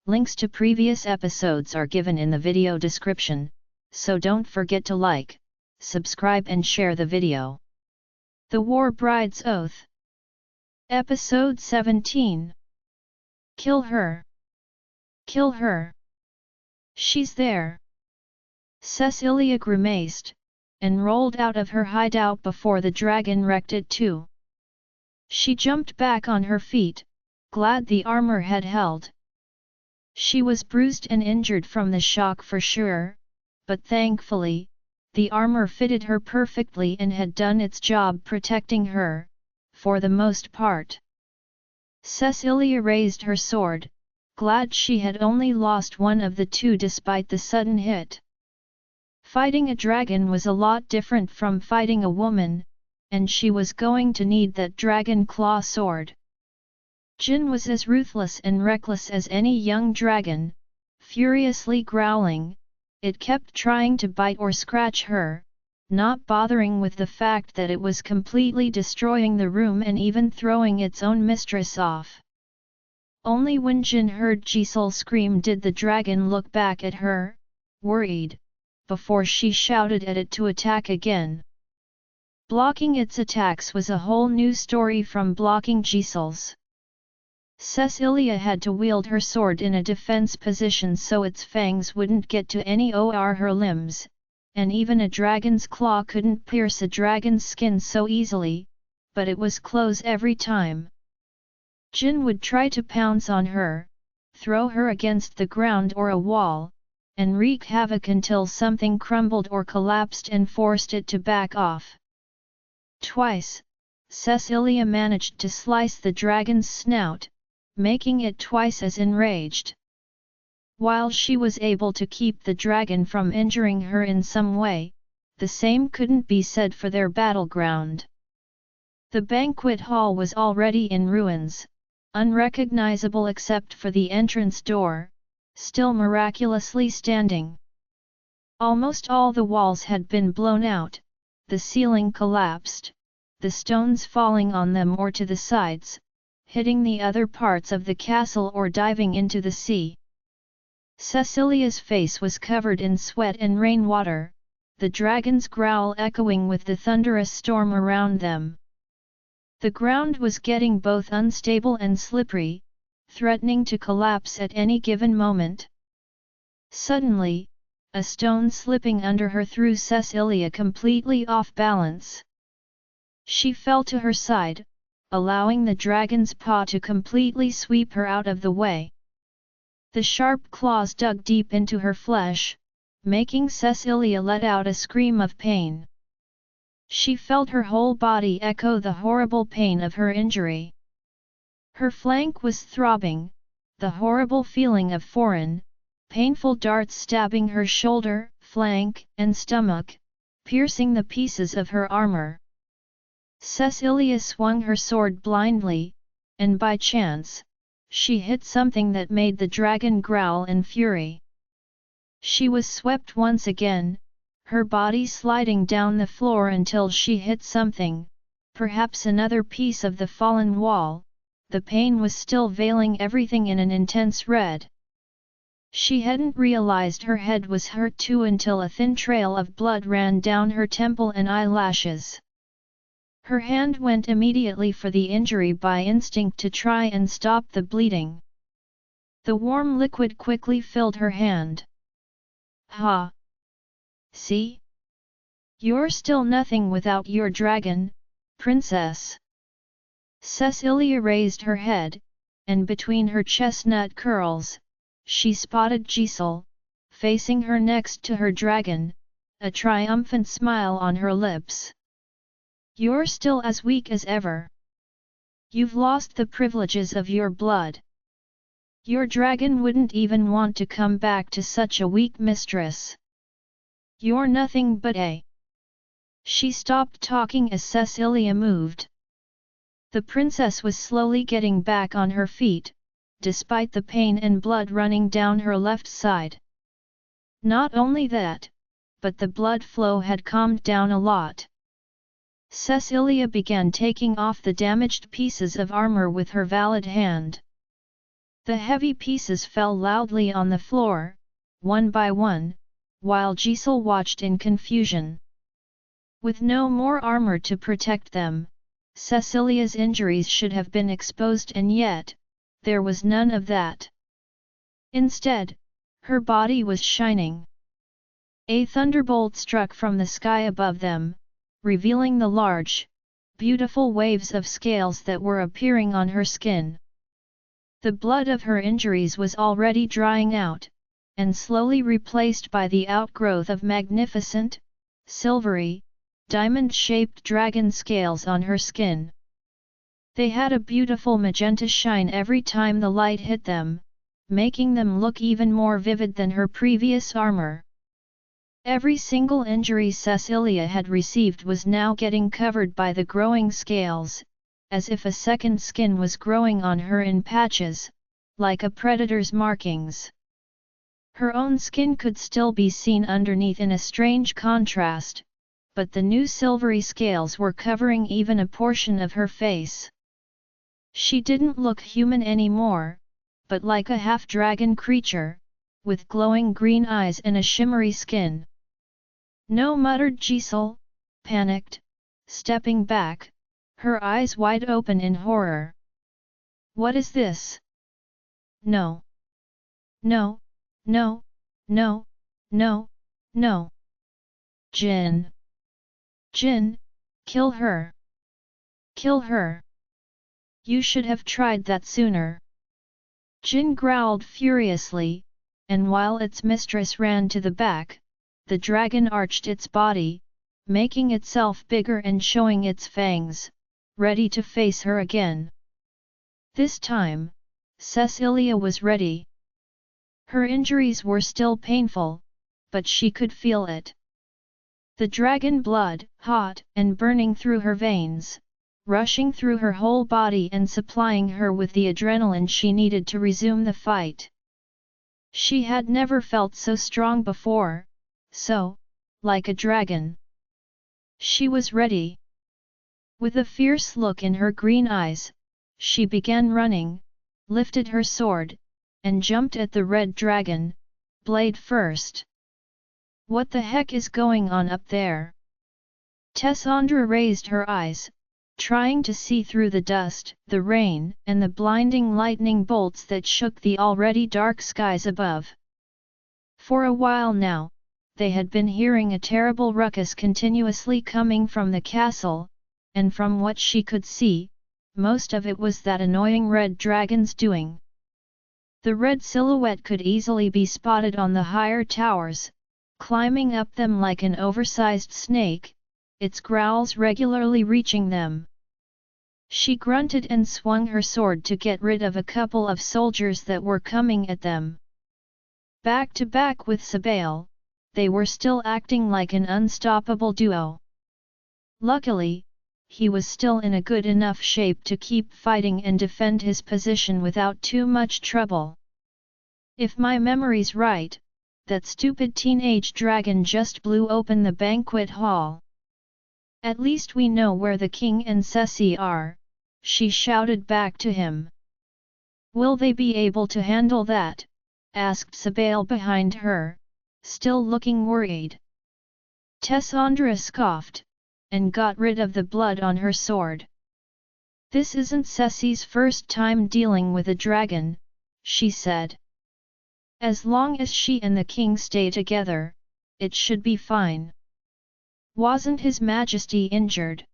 Links to previous episodes are given in the video description, so don't forget to like, subscribe and share the video. The War Bride's Oath. Episode 17. Kill her. Kill her. She's there. Cesilia grimaced, and rolled out of her hideout before the dragon wrecked it too. She jumped back on her feet, glad the armor had held. She was bruised and injured from the shock for sure, but thankfully, the armor fitted her perfectly and had done its job protecting her, for the most part. Cesilia raised her sword, glad she had only lost one of the two despite the sudden hit. Fighting a dragon was a lot different from fighting a woman, and she was going to need that dragon claw sword. Jin was as ruthless and reckless as any young dragon, furiously growling. It kept trying to bite or scratch her, not bothering with the fact that it was completely destroying the room and even throwing its own mistress off. Only when Jin heard Cesilia scream did the dragon look back at her, worried, before she shouted at it to attack again. Blocking its attacks was a whole new story from blocking Cesilia's. Cesilia had to wield her sword in a defense position so its fangs wouldn't get to any or her limbs, and even a dragon's claw couldn't pierce a dragon's skin so easily, but it was close every time. Jin would try to pounce on her, throw her against the ground or a wall, and wreak havoc until something crumbled or collapsed and forced it to back off. Twice, Cesilia managed to slice the dragon's snout, making it twice as enraged. While she was able to keep the dragon from injuring her in some way, the same couldn't be said for their battleground. The banquet hall was already in ruins, unrecognizable except for the entrance door, still miraculously standing. Almost all the walls had been blown out, the ceiling collapsed, the stones falling on them or to the sides, hitting the other parts of the castle or diving into the sea. Cecilia's face was covered in sweat and rainwater, the dragon's growl echoing with the thunderous storm around them. The ground was getting both unstable and slippery, threatening to collapse at any given moment. Suddenly, a stone slipping under her threw Cesilia completely off balance. She fell to her side, allowing the dragon's paw to completely sweep her out of the way. The sharp claws dug deep into her flesh, making Cesilia let out a scream of pain. She felt her whole body echo the horrible pain of her injury. Her flank was throbbing, the horrible feeling of foreign, painful darts stabbing her shoulder, flank, and stomach, piercing the pieces of her armor. Cesilia swung her sword blindly, and by chance, she hit something that made the dragon growl in fury. She was swept once again, her body sliding down the floor until she hit something, perhaps another piece of the fallen wall. The pain was still veiling everything in an intense red. She hadn't realized her head was hurt too until a thin trail of blood ran down her temple and eyelashes. Her hand went immediately for the injury by instinct to try and stop the bleeding. The warm liquid quickly filled her hand. Ha! See? You're still nothing without your dragon, princess. Cesilia raised her head, and between her chestnut curls, she spotted Cesilia, facing her next to her dragon, a triumphant smile on her lips. You're still as weak as ever. You've lost the privileges of your blood. Your dragon wouldn't even want to come back to such a weak mistress. You're nothing but a... She stopped talking as Cesilia moved. The princess was slowly getting back on her feet, despite the pain and blood running down her left side. Not only that, but the blood flow had calmed down a lot. Cesilia began taking off the damaged pieces of armor with her valid hand. The heavy pieces fell loudly on the floor, one by one, while Giselle watched in confusion. With no more armor to protect them, Cecilia's injuries should have been exposed, and yet, there was none of that. Instead, her body was shining. A thunderbolt struck from the sky above them, revealing the large, beautiful waves of scales that were appearing on her skin. The blood of her injuries was already drying out, and slowly replaced by the outgrowth of magnificent, silvery, diamond-shaped dragon scales on her skin. They had a beautiful magenta shine every time the light hit them, making them look even more vivid than her previous armor. Every single injury Cecilia had received was now getting covered by the growing scales, as if a second skin was growing on her in patches, like a predator's markings. Her own skin could still be seen underneath in a strange contrast, but the new silvery scales were covering even a portion of her face. She didn't look human anymore, but like a half-dragon creature, with glowing green eyes and a shimmery skin. "No," muttered Giselle, panicked, stepping back, her eyes wide open in horror. "What is this? No! No! No! No! No! No! Jin! Jin, kill her! Kill her! You should have tried that sooner!" Jin growled furiously, and while its mistress ran to the back, the dragon arched its body, making itself bigger and showing its fangs, ready to face her again. This time, Cecilia was ready. Her injuries were still painful, but she could feel it. The dragon blood, hot and burning through her veins, rushing through her whole body and supplying her with the adrenaline she needed to resume the fight. She had never felt so strong before, so, like a dragon. She was ready. With a fierce look in her green eyes, she began running, lifted her sword, and jumped at the red dragon, blade first. "What the heck is going on up there?" Tessandra raised her eyes, trying to see through the dust, the rain, and the blinding lightning bolts that shook the already dark skies above. For a while now, they had been hearing a terrible ruckus continuously coming from the castle, and from what she could see, most of it was that annoying red dragon's doing. The red silhouette could easily be spotted on the higher towers, climbing up them like an oversized snake, its growls regularly reaching them. She grunted and swung her sword to get rid of a couple of soldiers that were coming at them. Back to back with Sabel, they were still acting like an unstoppable duo. Luckily, he was still in a good enough shape to keep fighting and defend his position without too much trouble. If my memory's right, that stupid teenage dragon just blew open the banquet hall. "At least we know where the king and Ceci are," she shouted back to him. "Will they be able to handle that?" asked Sabel behind her, still looking worried. Tessandra scoffed, and got rid of the blood on her sword. "This isn't Ceci's first time dealing with a dragon," she said. "As long as she and the king stay together, it should be fine. Wasn't His Majesty injured?"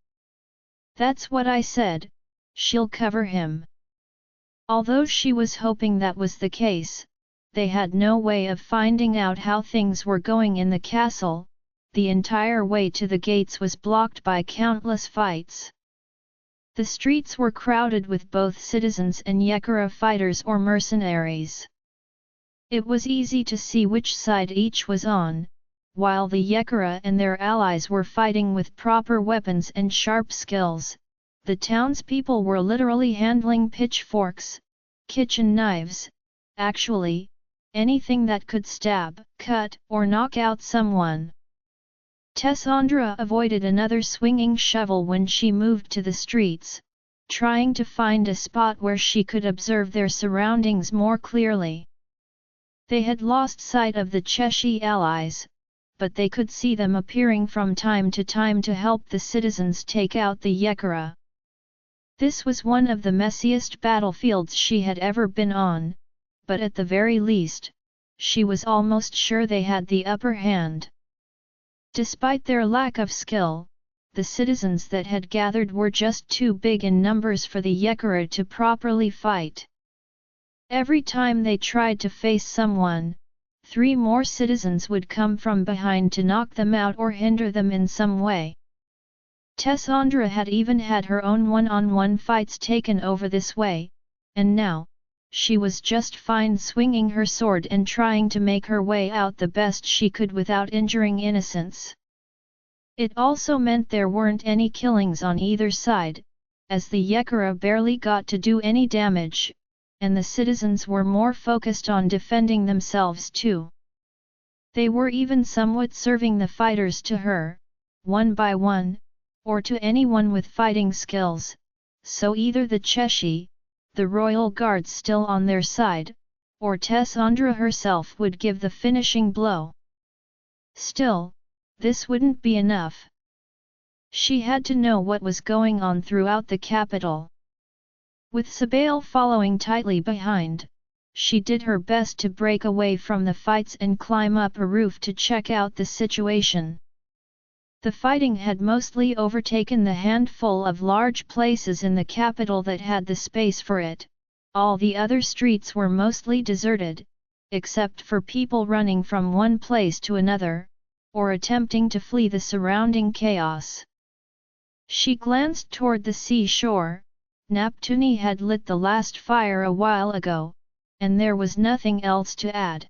"That's what I said, she'll cover him." Although she was hoping that was the case, they had no way of finding out how things were going in the castle. The entire way to the gates was blocked by countless fights. The streets were crowded with both citizens and Yekara fighters or mercenaries. It was easy to see which side each was on, while the Yekara and their allies were fighting with proper weapons and sharp skills. The townspeople were literally handling pitchforks, kitchen knives, actually, anything that could stab, cut, or knock out someone. Tessandra avoided another swinging shovel when she moved to the streets, trying to find a spot where she could observe their surroundings more clearly. They had lost sight of the Cheshi allies, but they could see them appearing from time to time to help the citizens take out the Yekara. This was one of the messiest battlefields she had ever been on, but at the very least, she was almost sure they had the upper hand. Despite their lack of skill, the citizens that had gathered were just too big in numbers for the Yekara to properly fight. Every time they tried to face someone, 3 more citizens would come from behind to knock them out or hinder them in some way. Tessandra had even had her own one-on-one fights taken over this way, and now, she was just fine swinging her sword and trying to make her way out the best she could without injuring innocents. It also meant there weren't any killings on either side, as the Yekara barely got to do any damage, and the citizens were more focused on defending themselves too. They were even somewhat serving the fighters to her, one by one, or to anyone with fighting skills, so either the Cheshi, the royal guards still on their side, or Tessandra herself would give the finishing blow. Still, this wouldn't be enough. She had to know what was going on throughout the capital. With Sabel following tightly behind, she did her best to break away from the fights and climb up a roof to check out the situation. The fighting had mostly overtaken the handful of large places in the capital that had the space for it. All the other streets were mostly deserted, except for people running from one place to another, or attempting to flee the surrounding chaos. She glanced toward the seashore. Neptuni had lit the last fire a while ago, and there was nothing else to add.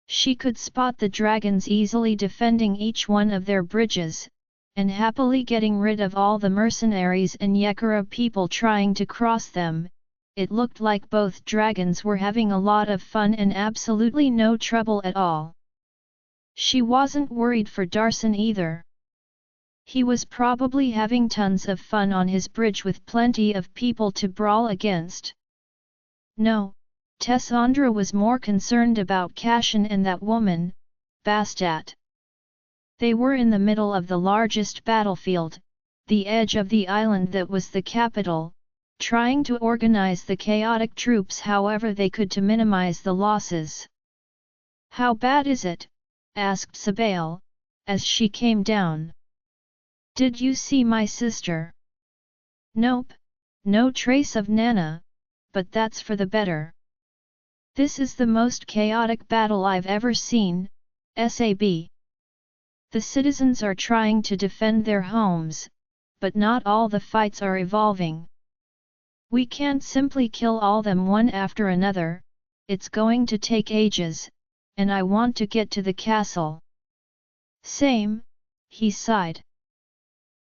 She could spot the dragons easily defending each one of their bridges, and happily getting rid of all the mercenaries and Yekara people trying to cross them. It looked like both dragons were having a lot of fun and absolutely no trouble at all. She wasn't worried for Darson either. He was probably having tons of fun on his bridge with plenty of people to brawl against. No, Tessandra was more concerned about Cashin and that woman, Bastat. They were in the middle of the largest battlefield, the edge of the island that was the capital, trying to organize the chaotic troops however they could to minimize the losses. "How bad is it?" asked Sabel, as she came down. "Did you see my sister?" "Nope, no trace of Nana, but that's for the better. This is the most chaotic battle I've ever seen, Sab. The citizens are trying to defend their homes, but not all the fights are evolving. We can't simply kill all them one after another, it's going to take ages, and I want to get to the castle." "Same," he sighed.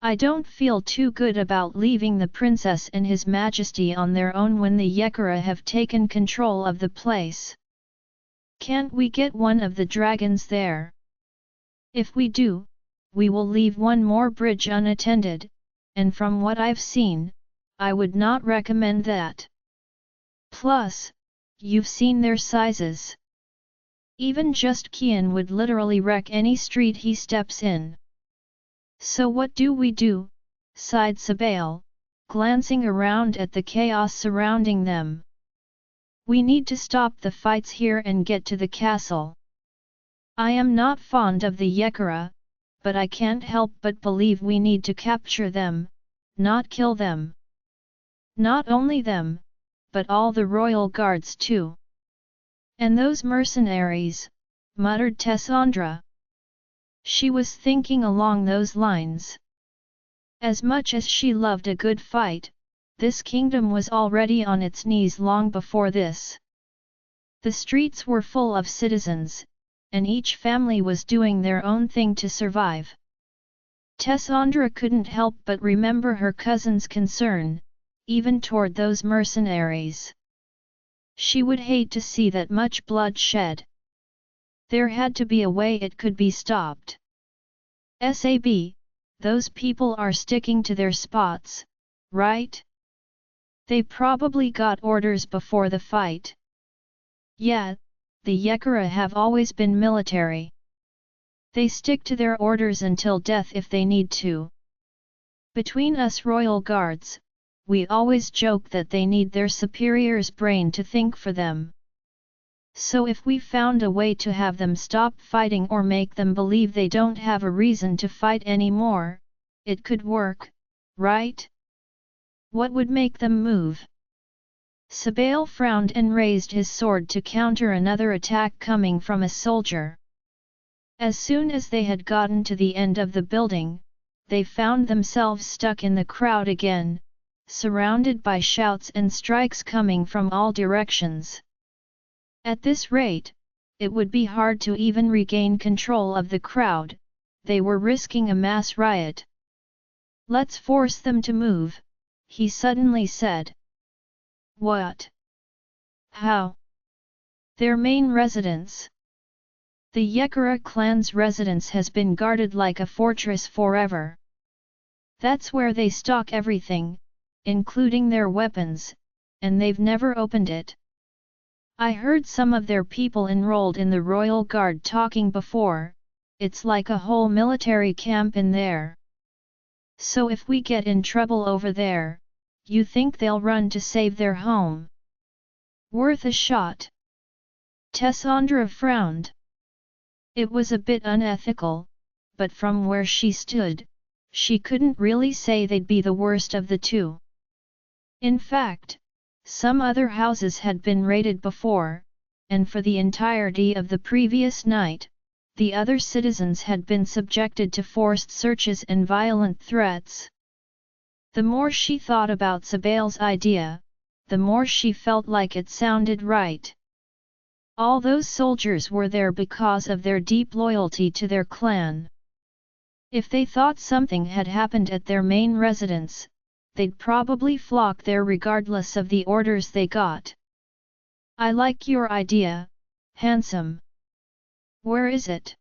"I don't feel too good about leaving the princess and his majesty on their own when the Yekara have taken control of the place. Can't we get one of the dragons there? If we do, we will leave one more bridge unattended, and from what I've seen, I would not recommend that. Plus, you've seen their sizes. Even just Kian would literally wreck any street he steps in." "So what do we do?" sighed Sabel, glancing around at the chaos surrounding them. "We need to stop the fights here and get to the castle. I am not fond of the Yekara, but I can't help but believe we need to capture them, not kill them. Not only them, but all the royal guards too." "And those mercenaries," muttered Tessandra. She was thinking along those lines. As much as she loved a good fight, this kingdom was already on its knees long before this. The streets were full of citizens, and each family was doing their own thing to survive. Tessandra couldn't help but remember her cousin's concern, even toward those mercenaries. She would hate to see that much blood shed. There had to be a way it could be stopped. "Sab, those people are sticking to their spots, right?" They probably got orders before the fight. Yeah, the Yekara have always been military. They stick to their orders until death if they need to. Between us royal guards, we always joke that they need their superior's brain to think for them. So if we found a way to have them stop fighting or make them believe they don't have a reason to fight anymore, it could work, right? What would make them move? Sabel frowned and raised his sword to counter another attack coming from a soldier. As soon as they had gotten to the end of the building, they found themselves stuck in the crowd again, surrounded by shouts and strikes coming from all directions. At this rate, it would be hard to even regain control of the crowd. They were risking a mass riot. "Let's force them to move," he suddenly said. "What? How?" "Their main residence. The Yekara clan's residence has been guarded like a fortress forever. That's where they stock everything, including their weapons, and they've never opened it. I heard some of their people enrolled in the Royal Guard talking before. It's like a whole military camp in there. So if we get in trouble over there, you think they'll run to save their home? Worth a shot." Tessandra frowned. It was a bit unethical, but from where she stood, she couldn't really say they'd be the worst of the two. In fact, some other houses had been raided before, and for the entirety of the previous night, the other citizens had been subjected to forced searches and violent threats. The more she thought about Sabel's idea, the more she felt like it sounded right. All those soldiers were there because of their deep loyalty to their clan. If they thought something had happened at their main residence, they'd probably flock there regardless of the orders they got. "I like your idea, handsome. Where is it?"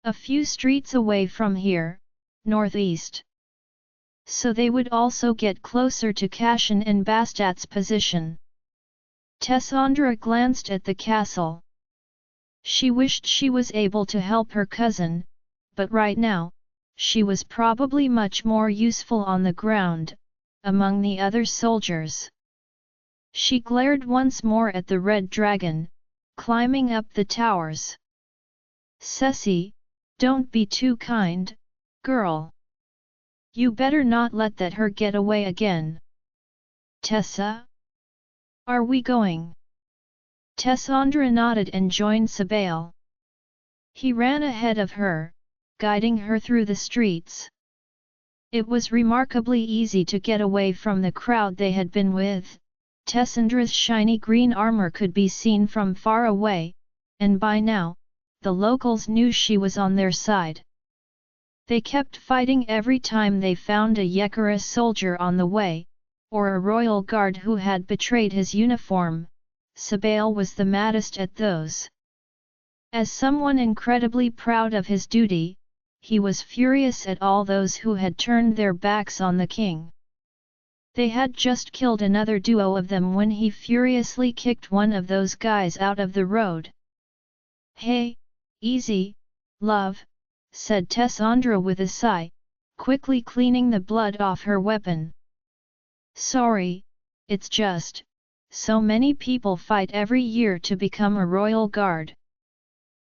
"A few streets away from here, northeast." So they would also get closer to Cashin and Bastat's position. Tessandra glanced at the castle. She wished she was able to help her cousin, but right now, she was probably much more useful on the ground, among the other soldiers. She glared once more at the red dragon, climbing up the towers. "Ceci, don't be too kind, girl. You better not let that her get away again." "Tessa? Are we going?" Tessandra nodded and joined Sabel. He ran ahead of her, guiding her through the streets. It was remarkably easy to get away from the crowd they had been with. Tessandra's shiny green armor could be seen from far away, and by now, the locals knew she was on their side. They kept fighting every time they found a Yekara soldier on the way, or a royal guard who had betrayed his uniform. Sabel was the maddest at those. As someone incredibly proud of his duty, he was furious at all those who had turned their backs on the king. They had just killed another duo of them when he furiously kicked one of those guys out of the road. "Hey, easy, love," said Tessandra with a sigh, quickly cleaning the blood off her weapon. "Sorry, it's just, so many people fight every year to become a royal guard.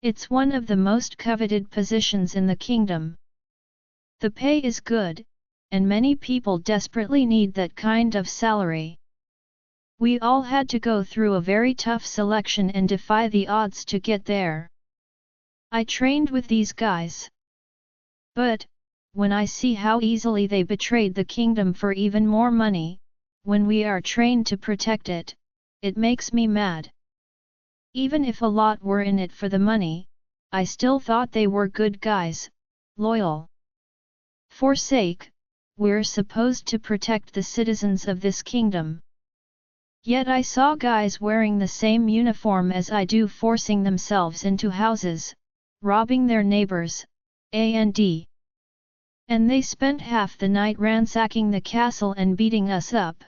It's one of the most coveted positions in the kingdom. The pay is good, and many people desperately need that kind of salary. We all had to go through a very tough selection and defy the odds to get there. I trained with these guys. But, when I see how easily they betrayed the kingdom for even more money, when we are trained to protect it, it makes me mad. Even if a lot were in it for the money, I still thought they were good guys, loyal. Forsake, we're supposed to protect the citizens of this kingdom. Yet I saw guys wearing the same uniform as I do forcing themselves into houses, robbing their neighbors, and they spent half the night ransacking the castle and beating us up.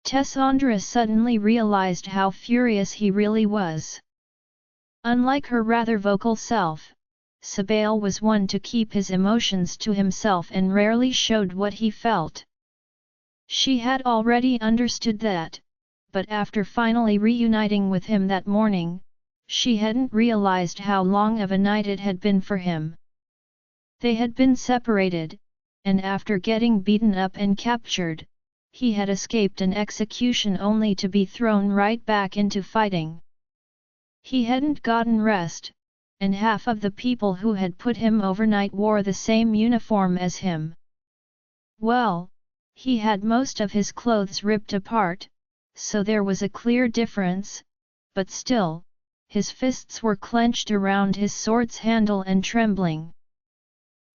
Tessandra suddenly realized how furious he really was. Unlike her rather vocal self, Sabel was one to keep his emotions to himself and rarely showed what he felt. She had already understood that, but after finally reuniting with him that morning, she hadn't realized how long of a night it had been for him. They had been separated, and after getting beaten up and captured, he had escaped an execution only to be thrown right back into fighting. He hadn't gotten rest, and half of the people who had put him overnight wore the same uniform as him. Well, he had most of his clothes ripped apart, so there was a clear difference, but still, his fists were clenched around his sword's handle and trembling.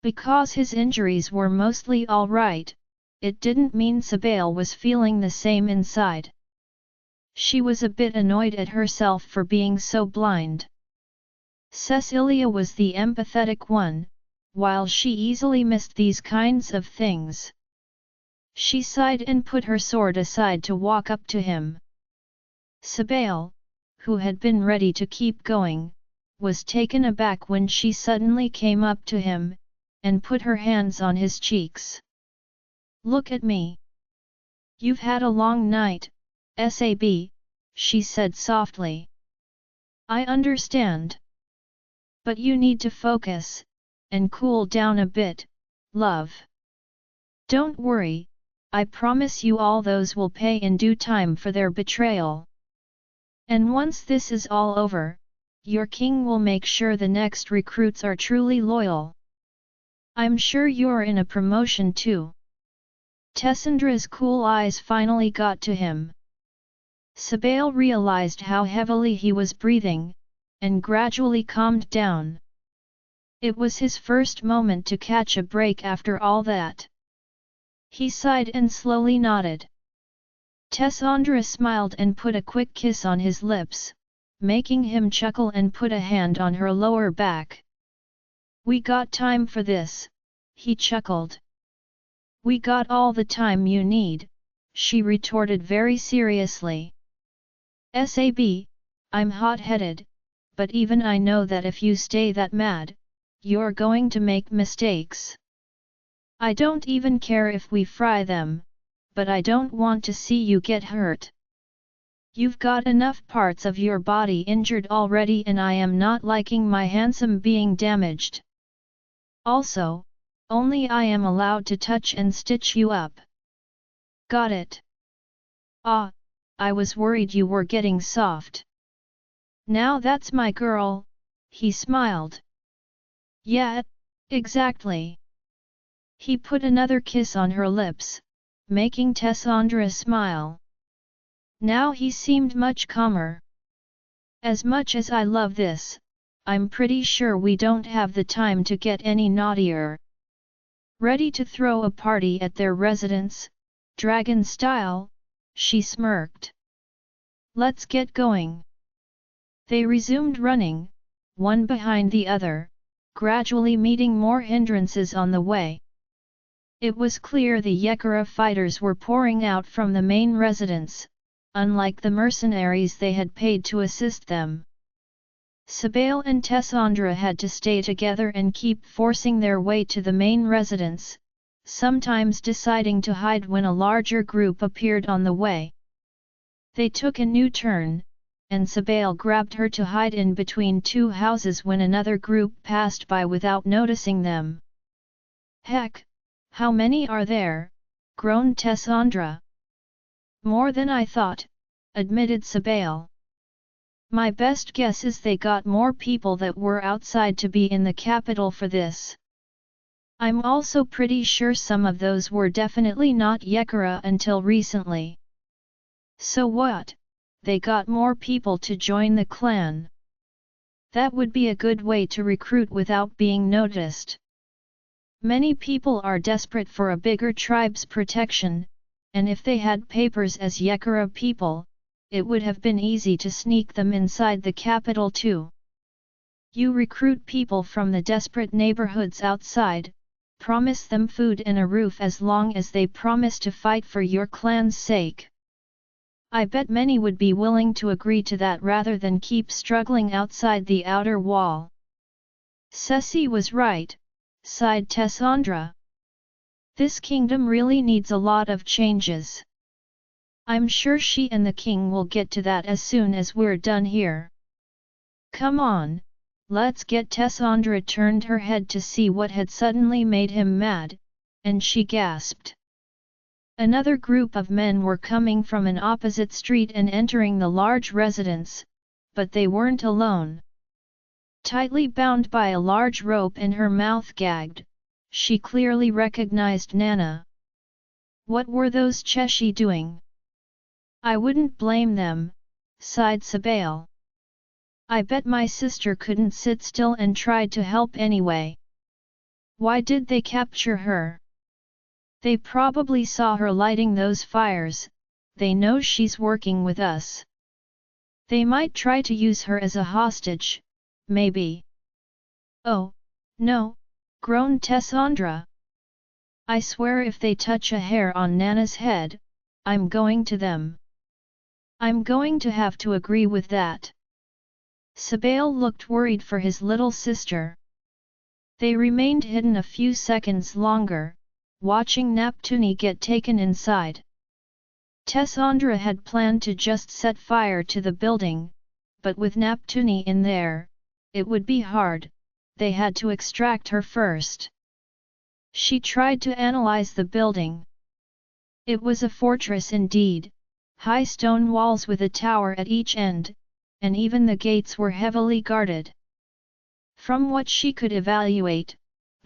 Because his injuries were mostly all right, it didn't mean Sabel was feeling the same inside. She was a bit annoyed at herself for being so blind. Cesilia was the empathetic one, while she easily missed these kinds of things. She sighed and put her sword aside to walk up to him. Sabel, who had been ready to keep going, was taken aback when she suddenly came up to him, and put her hands on his cheeks. "Look at me. You've had a long night, Sab," she said softly. "I understand. But you need to focus, and cool down a bit, love. Don't worry, I promise you all those will pay in due time for their betrayal. And once this is all over, your king will make sure the next recruits are truly loyal. I'm sure you're in a promotion too." Tessandra's cool eyes finally got to him. Sabel realized how heavily he was breathing, and gradually calmed down. It was his first moment to catch a break after all that. He sighed and slowly nodded. Tessandra smiled and put a quick kiss on his lips, making him chuckle and put a hand on her lower back. "We got time for this," he chuckled. "We got all the time you need," she retorted very seriously. "Sab, I'm hot-headed, but even I know that if you stay that mad, you're going to make mistakes. I don't even care if we fry them, but I don't want to see you get hurt. You've got enough parts of your body injured already and I am not liking my handsome being damaged. Also, only I am allowed to touch and stitch you up. Got it? Ah, I was worried you were getting soft. Now that's my girl," he smiled. "Yeah, exactly." He put another kiss on her lips, making Tessandra smile. Now he seemed much calmer. "As much as I love this, I'm pretty sure we don't have the time to get any naughtier. Ready to throw a party at their residence, dragon style?" she smirked. "Let's get going." They resumed running, one behind the other, gradually meeting more hindrances on the way. It was clear the Yekara fighters were pouring out from the main residence, unlike the mercenaries they had paid to assist them. Sabel and Tessandra had to stay together and keep forcing their way to the main residence, sometimes deciding to hide when a larger group appeared on the way. They took a new turn, and Sabel grabbed her to hide in between two houses when another group passed by without noticing them. "Heck, how many are there?" groaned Tessandra. "More than I thought," admitted Sabel. "My best guess is they got more people that were outside to be in the capital for this. I'm also pretty sure some of those were definitely not Yekara until recently. So what? They got more people to join the clan. That would be a good way to recruit without being noticed. Many people are desperate for a bigger tribe's protection, and if they had papers as Yekara people, it would have been easy to sneak them inside the capital too. You recruit people from the desperate neighborhoods outside, promise them food and a roof as long as they promise to fight for your clan's sake. I bet many would be willing to agree to that rather than keep struggling outside the outer wall. Ceci was right, sighed Tessandra. This kingdom really needs a lot of changes. I'm sure she and the king will get to that as soon as we're done here. Come on, let's get. Tessandra turned her head to see what had suddenly made him mad, and she gasped. Another group of men were coming from an opposite street and entering the large residence, but they weren't alone. Tightly bound by a large rope and her mouth gagged, she clearly recognized Nana. What were those Cheshi doing? I wouldn't blame them, sighed Sabel. I bet my sister couldn't sit still and tried to help anyway. Why did they capture her? They probably saw her lighting those fires, they know she's working with us. They might try to use her as a hostage, maybe. Oh, no, groaned Tessandra. I swear if they touch a hair on Nana's head, I'm going to them. I'm going to have to agree with that. Sabel looked worried for his little sister. They remained hidden a few seconds longer, watching Neptuni get taken inside. Tessandra had planned to just set fire to the building, but with Neptuni in there, it would be hard, they had to extract her first. She tried to analyze the building. It was a fortress indeed, high stone walls with a tower at each end, and even the gates were heavily guarded. From what she could evaluate,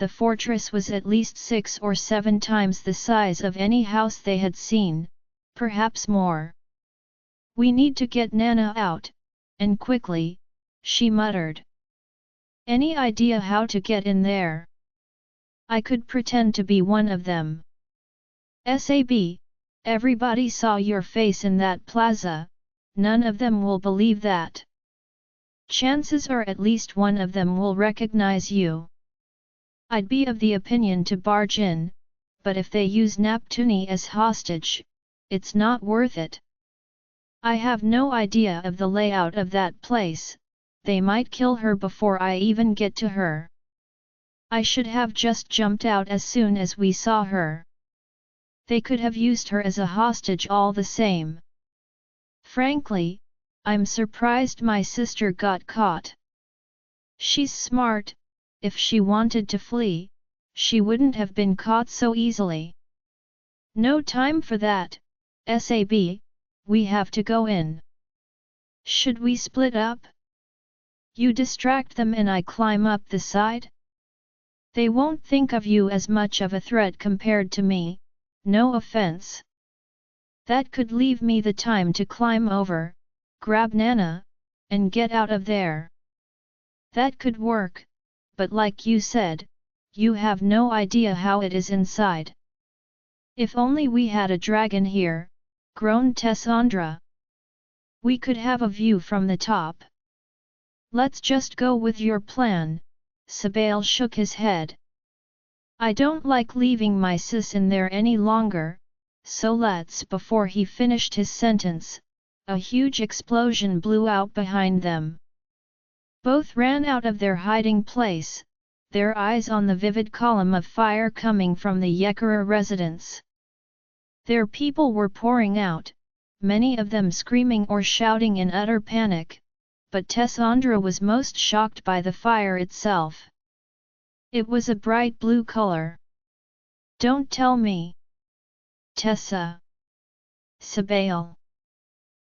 the fortress was at least 6 or 7 times the size of any house they had seen, perhaps more. We need to get Nana out, and quickly, she muttered. Any idea how to get in there? I could pretend to be one of them. Sab, everybody saw your face in that plaza, none of them will believe that. Chances are at least one of them will recognize you. I'd be of the opinion to barge in, but if they use Neptuni as hostage, it's not worth it. I have no idea of the layout of that place, they might kill her before I even get to her. I should have just jumped out as soon as we saw her. They could have used her as a hostage all the same. Frankly, I'm surprised my sister got caught. She's smart. If she wanted to flee, she wouldn't have been caught so easily. No time for that, Sab, we have to go in. Should we split up? You distract them and I climb up the side? They won't think of you as much of a threat compared to me, no offense. That could leave me the time to climb over, grab Nana, and get out of there. That could work. But like you said, you have no idea how it is inside. If only we had a dragon here, groaned Tessandra. We could have a view from the top. Let's just go with your plan, Sabel shook his head. I don't like leaving my sis in there any longer, so let's. Before he finished his sentence, a huge explosion blew out behind them. Both ran out of their hiding place, their eyes on the vivid column of fire coming from the Yekara residence. Their people were pouring out, many of them screaming or shouting in utter panic, but Tessandra was most shocked by the fire itself. It was a bright blue color. Don't tell me. Tessa. Sabel.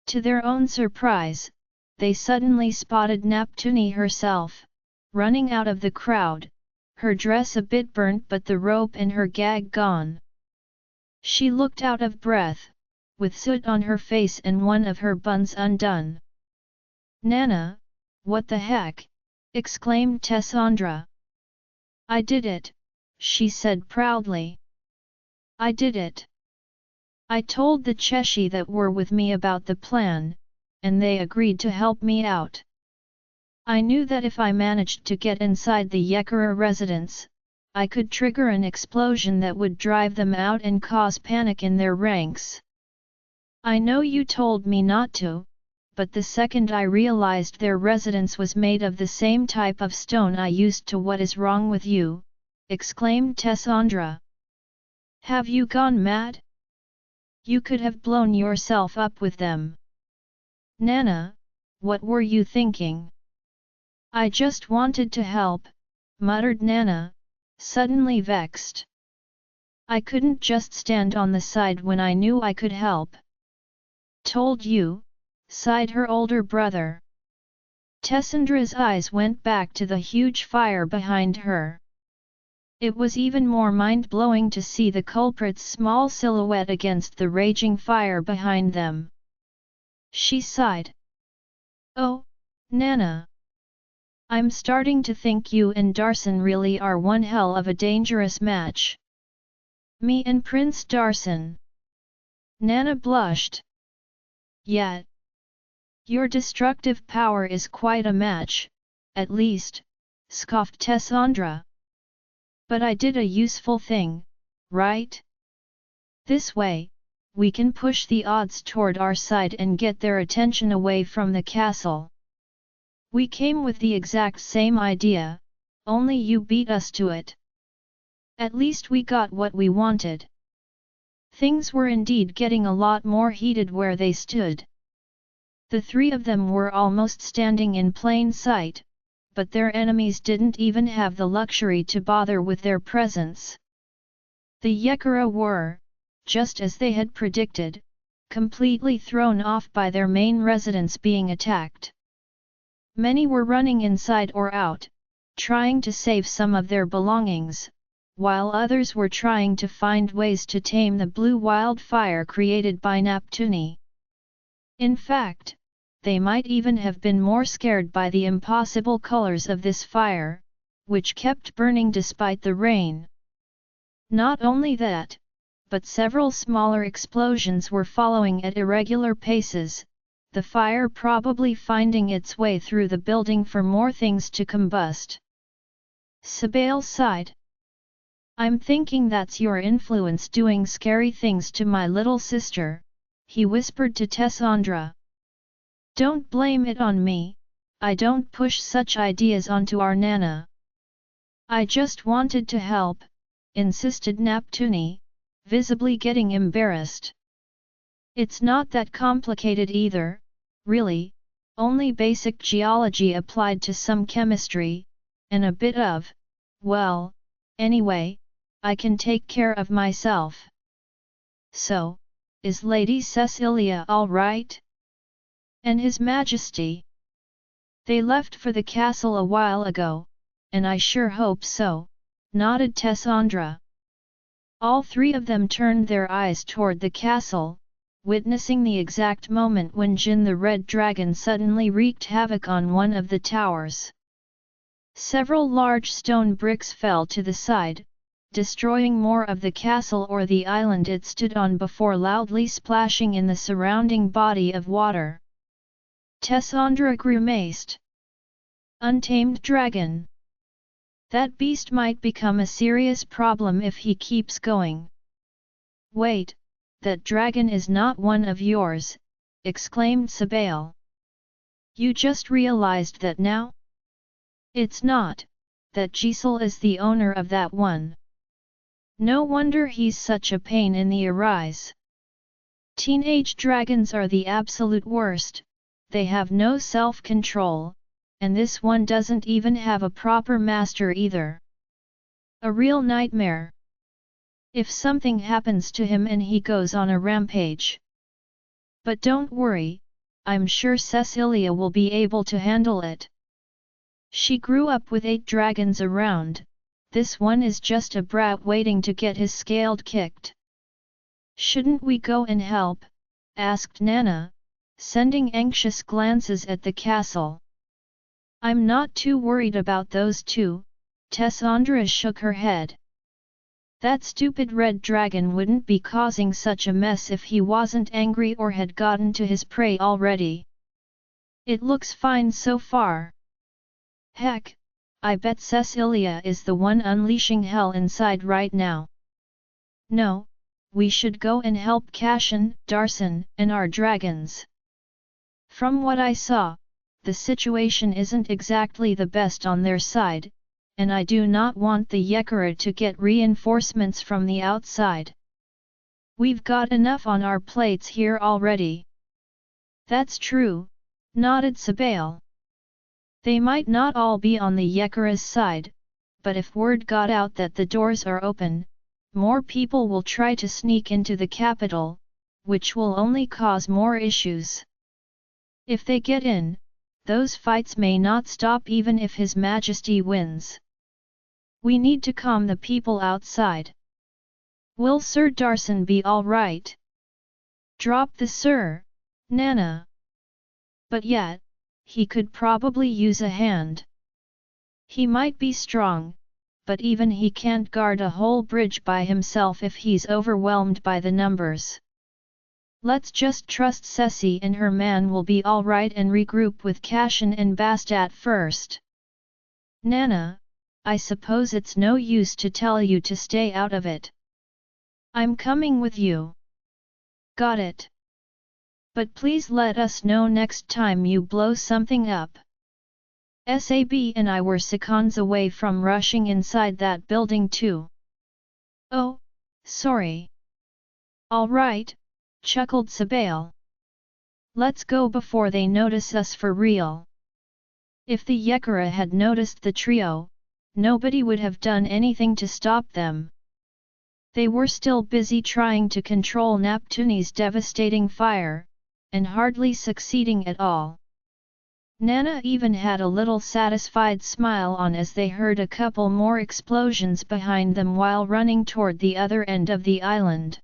To their own surprise, they suddenly spotted Neptuni herself, running out of the crowd, her dress a bit burnt but the rope and her gag gone. She looked out of breath, with soot on her face and one of her buns undone. Nana, what the heck? Exclaimed Tessandra. I did it, she said proudly. I did it. I told the Cheshi that were with me about the plan, and they agreed to help me out. I knew that if I managed to get inside the Yekara residence, I could trigger an explosion that would drive them out and cause panic in their ranks. I know you told me not to, but the second I realized their residence was made of the same type of stone I used to. What is wrong with you? Exclaimed Tessandra. Have you gone mad? You could have blown yourself up with them. Nana, what were you thinking? I just wanted to help, muttered Nana, suddenly vexed. I couldn't just stand on the side when I knew I could help. Told you, sighed her older brother. Tessandra's eyes went back to the huge fire behind her. It was even more mind-blowing to see the culprit's small silhouette against the raging fire behind them. She sighed. Oh, Nana. I'm starting to think you and Darson really are one hell of a dangerous match. Me and Prince Darson. Nana blushed. Yet. Your destructive power is quite a match, at least, scoffed Tessandra. But I did a useful thing, right? This way, we can push the odds toward our side and get their attention away from the castle. We came with the exact same idea, only you beat us to it. At least we got what we wanted. Things were indeed getting a lot more heated where they stood. The three of them were almost standing in plain sight, but their enemies didn't even have the luxury to bother with their presence. The Yekara were, just as they had predicted, completely thrown off by their main residence being attacked. Many were running inside or out, trying to save some of their belongings, while others were trying to find ways to tame the blue wildfire created by Neptuni. In fact, they might even have been more scared by the impossible colors of this fire, which kept burning despite the rain. Not only that, but several smaller explosions were following at irregular paces, the fire probably finding its way through the building for more things to combust. Sabel sighed. I'm thinking that's your influence doing scary things to my little sister, he whispered to Tessandra. Don't blame it on me, I don't push such ideas onto our Nana. I just wanted to help, insisted Neptuni, visibly getting embarrassed. It's not that complicated either, really, only basic geology applied to some chemistry, and a bit of, well, anyway, I can take care of myself. So, is Lady Cesilia all right? And His Majesty? They left for the castle a while ago, and I sure hope so, nodded Tessandra. All three of them turned their eyes toward the castle, witnessing the exact moment when Jin the Red Dragon suddenly wreaked havoc on one of the towers. Several large stone bricks fell to the side, destroying more of the castle or the island it stood on before loudly splashing in the surrounding body of water. Tessandra grimaced. Untamed dragon. That beast might become a serious problem if he keeps going. Wait, that dragon is not one of yours, exclaimed Sabel. You just realized that now? It's not, that Giselle is the owner of that one. No wonder he's such a pain in the arise. Teenage dragons are the absolute worst, they have no self-control, and this one doesn't even have a proper master either. A real nightmare. If something happens to him and he goes on a rampage. But don't worry, I'm sure Cesilia will be able to handle it. She grew up with 8 dragons around, this one is just a brat waiting to get his scaled kicked. Shouldn't we go and help? Asked Nana, sending anxious glances at the castle. I'm not too worried about those two, Tessandra shook her head. That stupid red dragon wouldn't be causing such a mess if he wasn't angry or had gotten to his prey already. It looks fine so far. Heck, I bet Cesilia is the one unleashing hell inside right now. No, we should go and help Cashin, Darson, and our dragons. From what I saw, the situation isn't exactly the best on their side, and I do not want the Yekara to get reinforcements from the outside. We've got enough on our plates here already." "That's true," nodded Sabel. "They might not all be on the Yekara's side, but if word got out that the doors are open, more people will try to sneak into the capital, which will only cause more issues. If they get in, those fights may not stop even if His Majesty wins. We need to calm the people outside." "Will Sir Darson be all right?" "Drop the Sir, Nana. But yet, he could probably use a hand. He might be strong, but even he can't guard a whole bridge by himself if he's overwhelmed by the numbers. Let's just trust Ceci and her man will be all right and regroup with Cashin and Bastat first. Nana, I suppose it's no use to tell you to stay out of it. I'm coming with you." "Got it. But please let us know next time you blow something up." Sab and I were seconds away from rushing inside that building too. "Oh, sorry." "All right," chuckled Sabel. "Let's go before they notice us for real." If the Yekara had noticed the trio, nobody would have done anything to stop them. They were still busy trying to control Neptuni's devastating fire, and hardly succeeding at all. Nana even had a little satisfied smile on as they heard a couple more explosions behind them while running toward the other end of the island.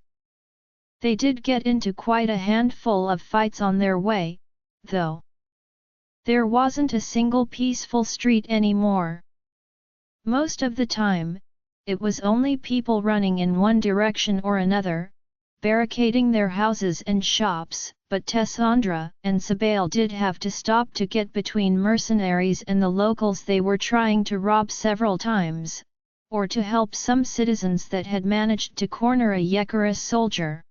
They did get into quite a handful of fights on their way, though. There wasn't a single peaceful street anymore. Most of the time, it was only people running in one direction or another, barricading their houses and shops, but Tessandra and Sabel did have to stop to get between mercenaries and the locals they were trying to rob several times, or to help some citizens that had managed to corner a Yekara soldier.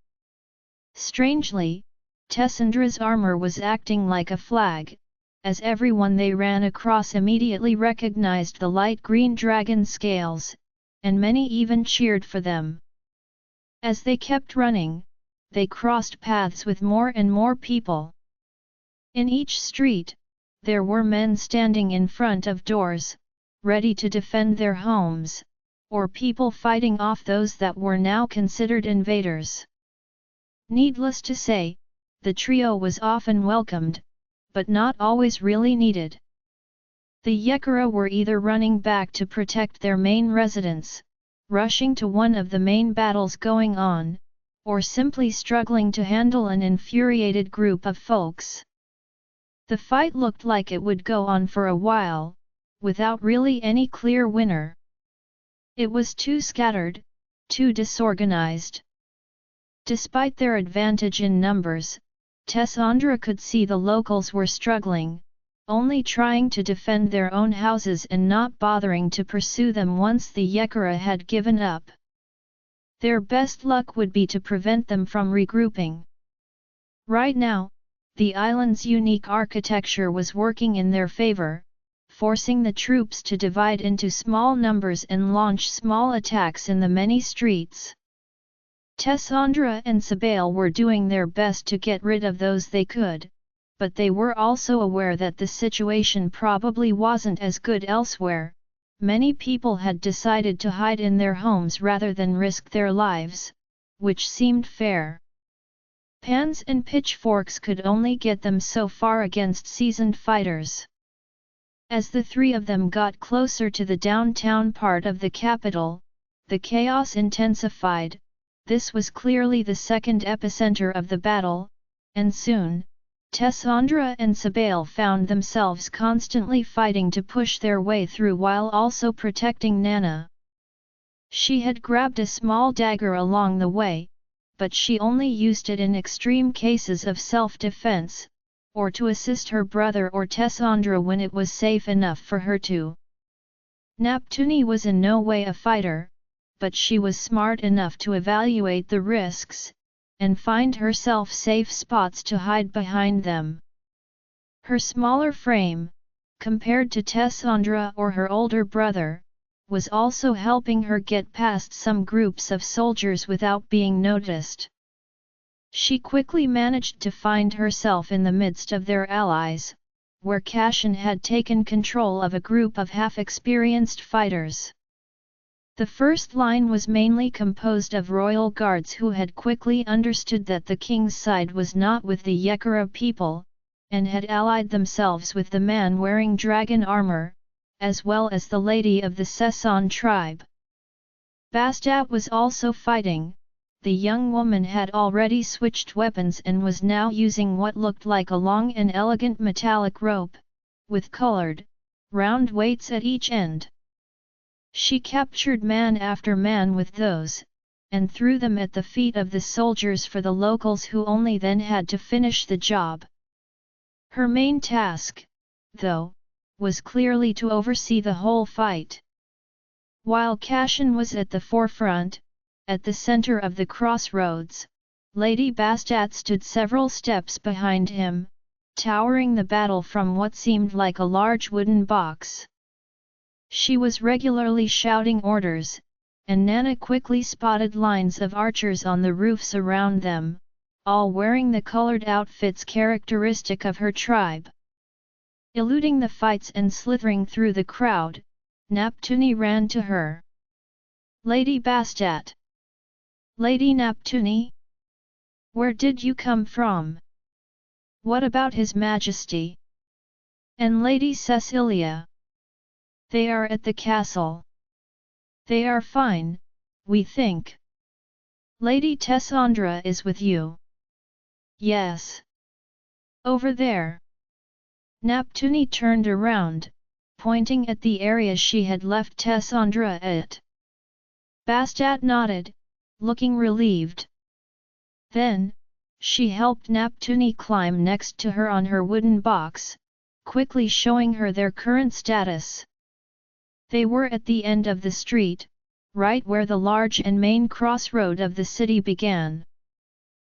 Strangely, Tessandra's armor was acting like a flag, as everyone they ran across immediately recognized the light green dragon scales, and many even cheered for them. As they kept running, they crossed paths with more and more people. In each street, there were men standing in front of doors, ready to defend their homes, or people fighting off those that were now considered invaders. Needless to say, the trio was often welcomed, but not always really needed. The Yekara were either running back to protect their main residence, rushing to one of the main battles going on, or simply struggling to handle an infuriated group of folks. The fight looked like it would go on for a while, without really any clear winner. It was too scattered, too disorganized. Despite their advantage in numbers, Tessandra could see the locals were struggling, only trying to defend their own houses and not bothering to pursue them once the Yekara had given up. Their best luck would be to prevent them from regrouping. Right now, the island's unique architecture was working in their favor, forcing the troops to divide into small numbers and launch small attacks in the many streets. Tessandra and Sabel were doing their best to get rid of those they could, but they were also aware that the situation probably wasn't as good elsewhere. Many people had decided to hide in their homes rather than risk their lives, which seemed fair. Pans and pitchforks could only get them so far against seasoned fighters. As the three of them got closer to the downtown part of the capital, the chaos intensified. This was clearly the second epicenter of the battle, and soon, Tessandra and Sabel found themselves constantly fighting to push their way through while also protecting Nana. She had grabbed a small dagger along the way, but she only used it in extreme cases of self-defense, or to assist her brother or Tessandra when it was safe enough for her to. Neptuni was in no way a fighter, but she was smart enough to evaluate the risks, and find herself safe spots to hide behind them. Her smaller frame, compared to Tessandra or her older brother, was also helping her get past some groups of soldiers without being noticed. She quickly managed to find herself in the midst of their allies, where Cashin had taken control of a group of half-experienced fighters. The first line was mainly composed of royal guards who had quickly understood that the king's side was not with the Yekara people, and had allied themselves with the man wearing dragon armor, as well as the lady of the Sesan tribe. Bastet was also fighting. The young woman had already switched weapons and was now using what looked like a long and elegant metallic rope, with colored, round weights at each end. She captured man after man with those, and threw them at the feet of the soldiers for the locals who only then had to finish the job. Her main task, though, was clearly to oversee the whole fight. While Cashin was at the forefront, at the center of the crossroads, Lady Bastet stood several steps behind him, towering the battle from what seemed like a large wooden box. She was regularly shouting orders, and Nana quickly spotted lines of archers on the roofs around them, all wearing the colored outfits characteristic of her tribe. Eluding the fights and slithering through the crowd, Neptuni ran to her. "Lady Bastet! Lady Neptuni? Where did you come from? What about His Majesty? And Lady Cesilia? They are at the castle. They are fine, we think. Lady Tessandra is with you." "Yes. Over there." Neptuni turned around, pointing at the area she had left Tessandra at. Bastet nodded, looking relieved. Then, she helped Neptuni climb next to her on her wooden box, quickly showing her their current status. They were at the end of the street, right where the large and main crossroad of the city began.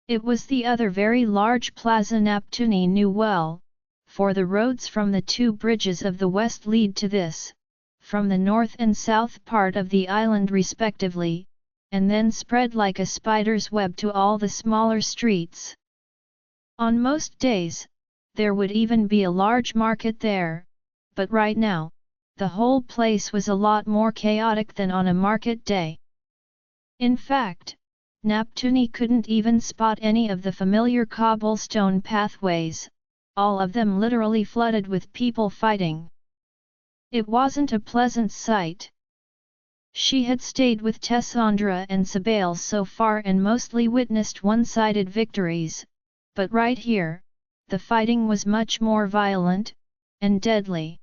It was the other very large plaza Neptuni knew well, for the roads from the two bridges of the west lead to this, from the north and south part of the island respectively, and then spread like a spider's web to all the smaller streets. On most days, there would even be a large market there, but right now, the whole place was a lot more chaotic than on a market day. In fact, Neptuni couldn't even spot any of the familiar cobblestone pathways, all of them literally flooded with people fighting. It wasn't a pleasant sight. She had stayed with Tessandra and Sabel so far and mostly witnessed one-sided victories, but right here, the fighting was much more violent, and deadly.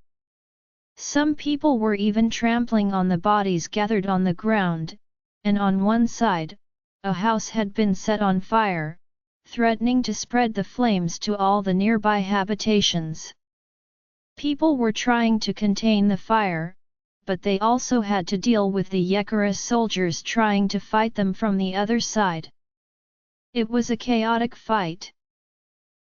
Some people were even trampling on the bodies gathered on the ground, and on one side, a house had been set on fire, threatening to spread the flames to all the nearby habitations. People were trying to contain the fire, but they also had to deal with the Yekara soldiers trying to fight them from the other side. It was a chaotic fight.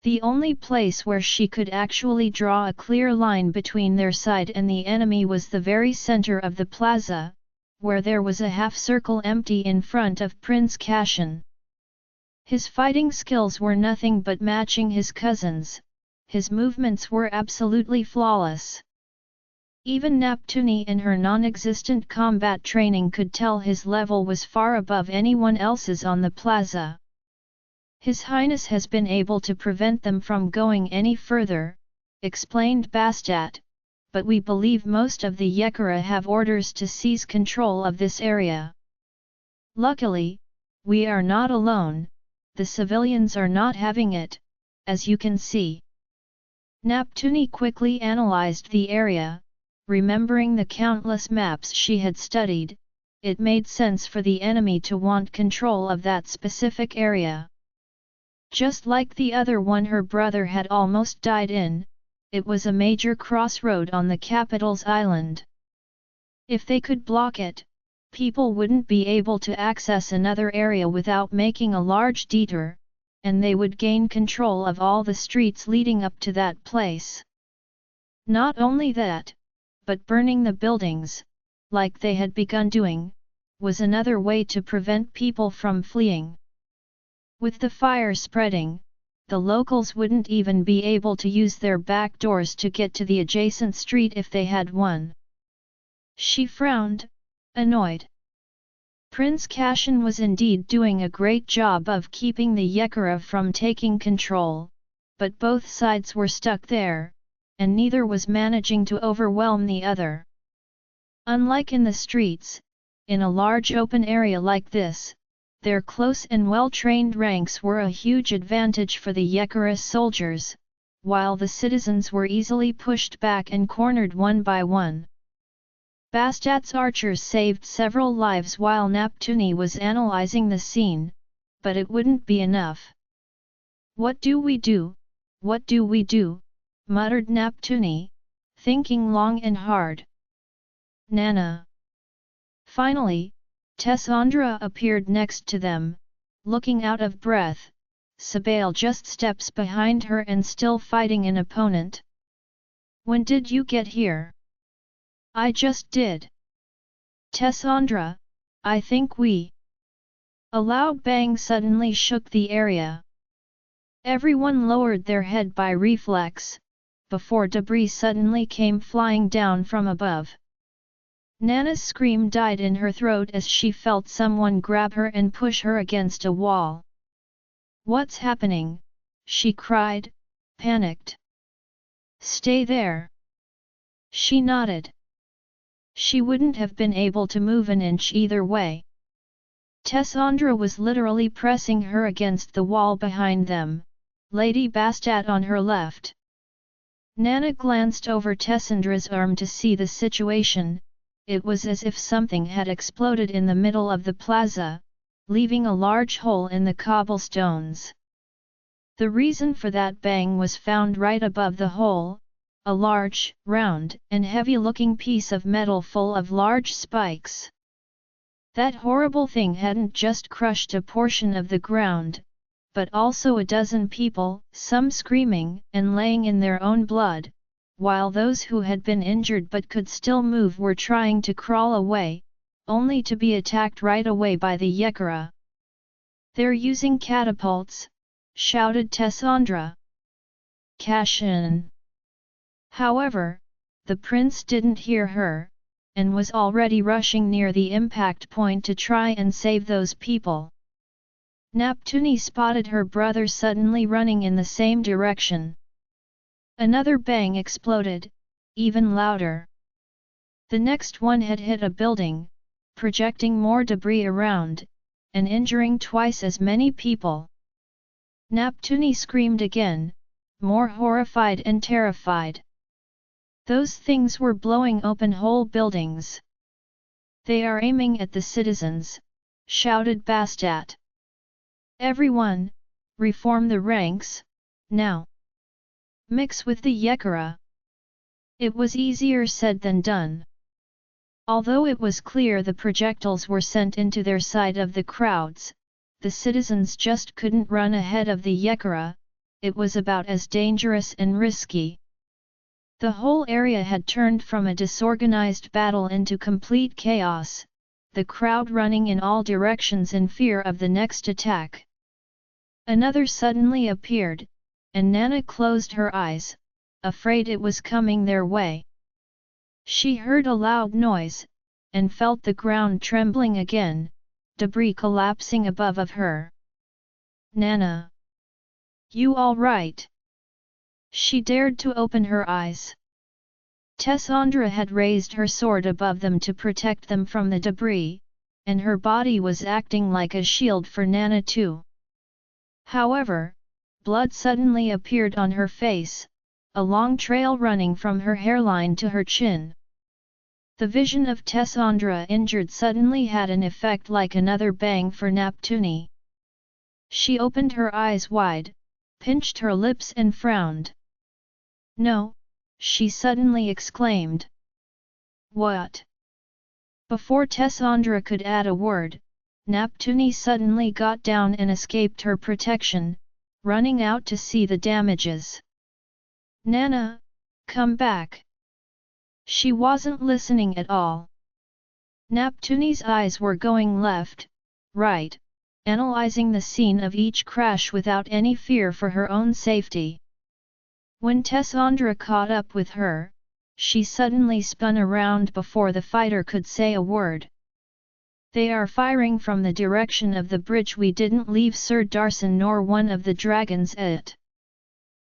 The only place where she could actually draw a clear line between their side and the enemy was the very center of the plaza, where there was a half-circle empty in front of Prince Cashin. His fighting skills were nothing but matching his cousin's. His movements were absolutely flawless. Even Neptuni in her non-existent combat training could tell his level was far above anyone else's on the plaza. "His Highness has been able to prevent them from going any further," explained Bastet, "but we believe most of the Yekara have orders to seize control of this area. Luckily, we are not alone, the civilians are not having it, as you can see." Neptuni quickly analyzed the area. Remembering the countless maps she had studied, it made sense for the enemy to want control of that specific area. Just like the other one her brother had almost died in, it was a major crossroad on the capital's island. If they could block it, People wouldn't be able to access another area without making a large detour, and they would gain control of all the streets leading up to that place. Not only that, but burning the buildings, like they had begun doing, was another way to prevent people from fleeing. With the fire spreading, the locals wouldn't even be able to use their back doors to get to the adjacent street if they had one. She frowned, annoyed. Prince Cashin was indeed doing a great job of keeping the Yekara from taking control, but both sides were stuck there, and neither was managing to overwhelm the other. Unlike in the streets, in a large open area like this, their close and well-trained ranks were a huge advantage for the Yekara soldiers, while the citizens were easily pushed back and cornered one by one. Bastat's archers saved several lives while Neptuni was analyzing the scene, but it wouldn't be enough. "What do we do? What do we do?" muttered Neptuni, thinking long and hard. "Nana." Finally, Tessandra appeared next to them, looking out of breath. Sabel just steps behind her and still fighting an opponent. "When did you get here?" "I just did." "Tessandra, I think we..." A loud bang suddenly shook the area. Everyone lowered their head by reflex, before debris suddenly came flying down from above. Nana's scream died in her throat as she felt someone grab her and push her against a wall. "What's happening?" she cried, panicked. "Stay there." She nodded. She wouldn't have been able to move an inch either way. Tessandra was literally pressing her against the wall behind them, Lady Bastat on her left. Nana glanced over Tessandra's arm to see the situation. It was as if something had exploded in the middle of the plaza, leaving a large hole in the cobblestones. The reason for that bang was found right above the hole, a large, round, and heavy-looking piece of metal full of large spikes. That horrible thing hadn't just crushed a portion of the ground, but also a dozen people, some screaming and laying in their own blood, while those who had been injured but could still move were trying to crawl away, only to be attacked right away by the Yekara. "They're using catapults," shouted Tessandra. "Cashin." However, the prince didn't hear her, and was already rushing near the impact point to try and save those people. Neptuni spotted her brother suddenly running in the same direction. Another bang exploded, even louder. The next one had hit a building, projecting more debris around, and injuring twice as many people. Neptuni screamed again, more horrified and terrified. Those things were blowing open whole buildings. "They are aiming at the citizens," shouted Bastat. "Everyone, reform the ranks, now! Mix with the Yekara." It was easier said than done. Although it was clear the projectiles were sent into their side of the crowds, the citizens just couldn't run ahead of the Yekara. It was about as dangerous and risky. The whole area had turned from a disorganized battle into complete chaos, the crowd running in all directions in fear of the next attack. Another suddenly appeared, and Nana closed her eyes, afraid it was coming their way. She heard a loud noise, and felt the ground trembling again, debris collapsing above of her. "Nana! You all right?" She dared to open her eyes. Tessandra had raised her sword above them to protect them from the debris, and her body was acting like a shield for Nana too. However, blood suddenly appeared on her face, a long trail running from her hairline to her chin. The vision of Tessandra injured suddenly had an effect like another bang for Neptuni. She opened her eyes wide, pinched her lips and frowned. "No!" she suddenly exclaimed. "What?" Before Tessandra could add a word, Neptuni suddenly got down and escaped her protection, running out to see the damages. "Nana, come back!" She wasn't listening at all. Neptuni's eyes were going left, right, analyzing the scene of each crash without any fear for her own safety. When Tessandra caught up with her, she suddenly spun around before the fighter could say a word. "They are firing from the direction of the bridge. We didn't leave Sir Darson nor one of the dragons it.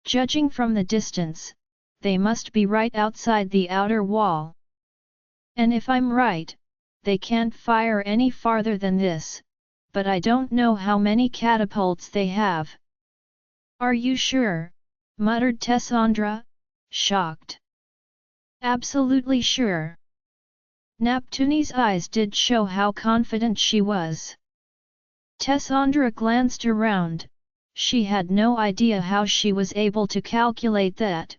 Judging from the distance, they must be right outside the outer wall. And if I'm right, they can't fire any farther than this, but I don't know how many catapults they have." "Are you sure?" muttered Tessandra, shocked. "Absolutely sure." Neptuni's eyes did show how confident she was. Tessandra glanced around. She had no idea how she was able to calculate that,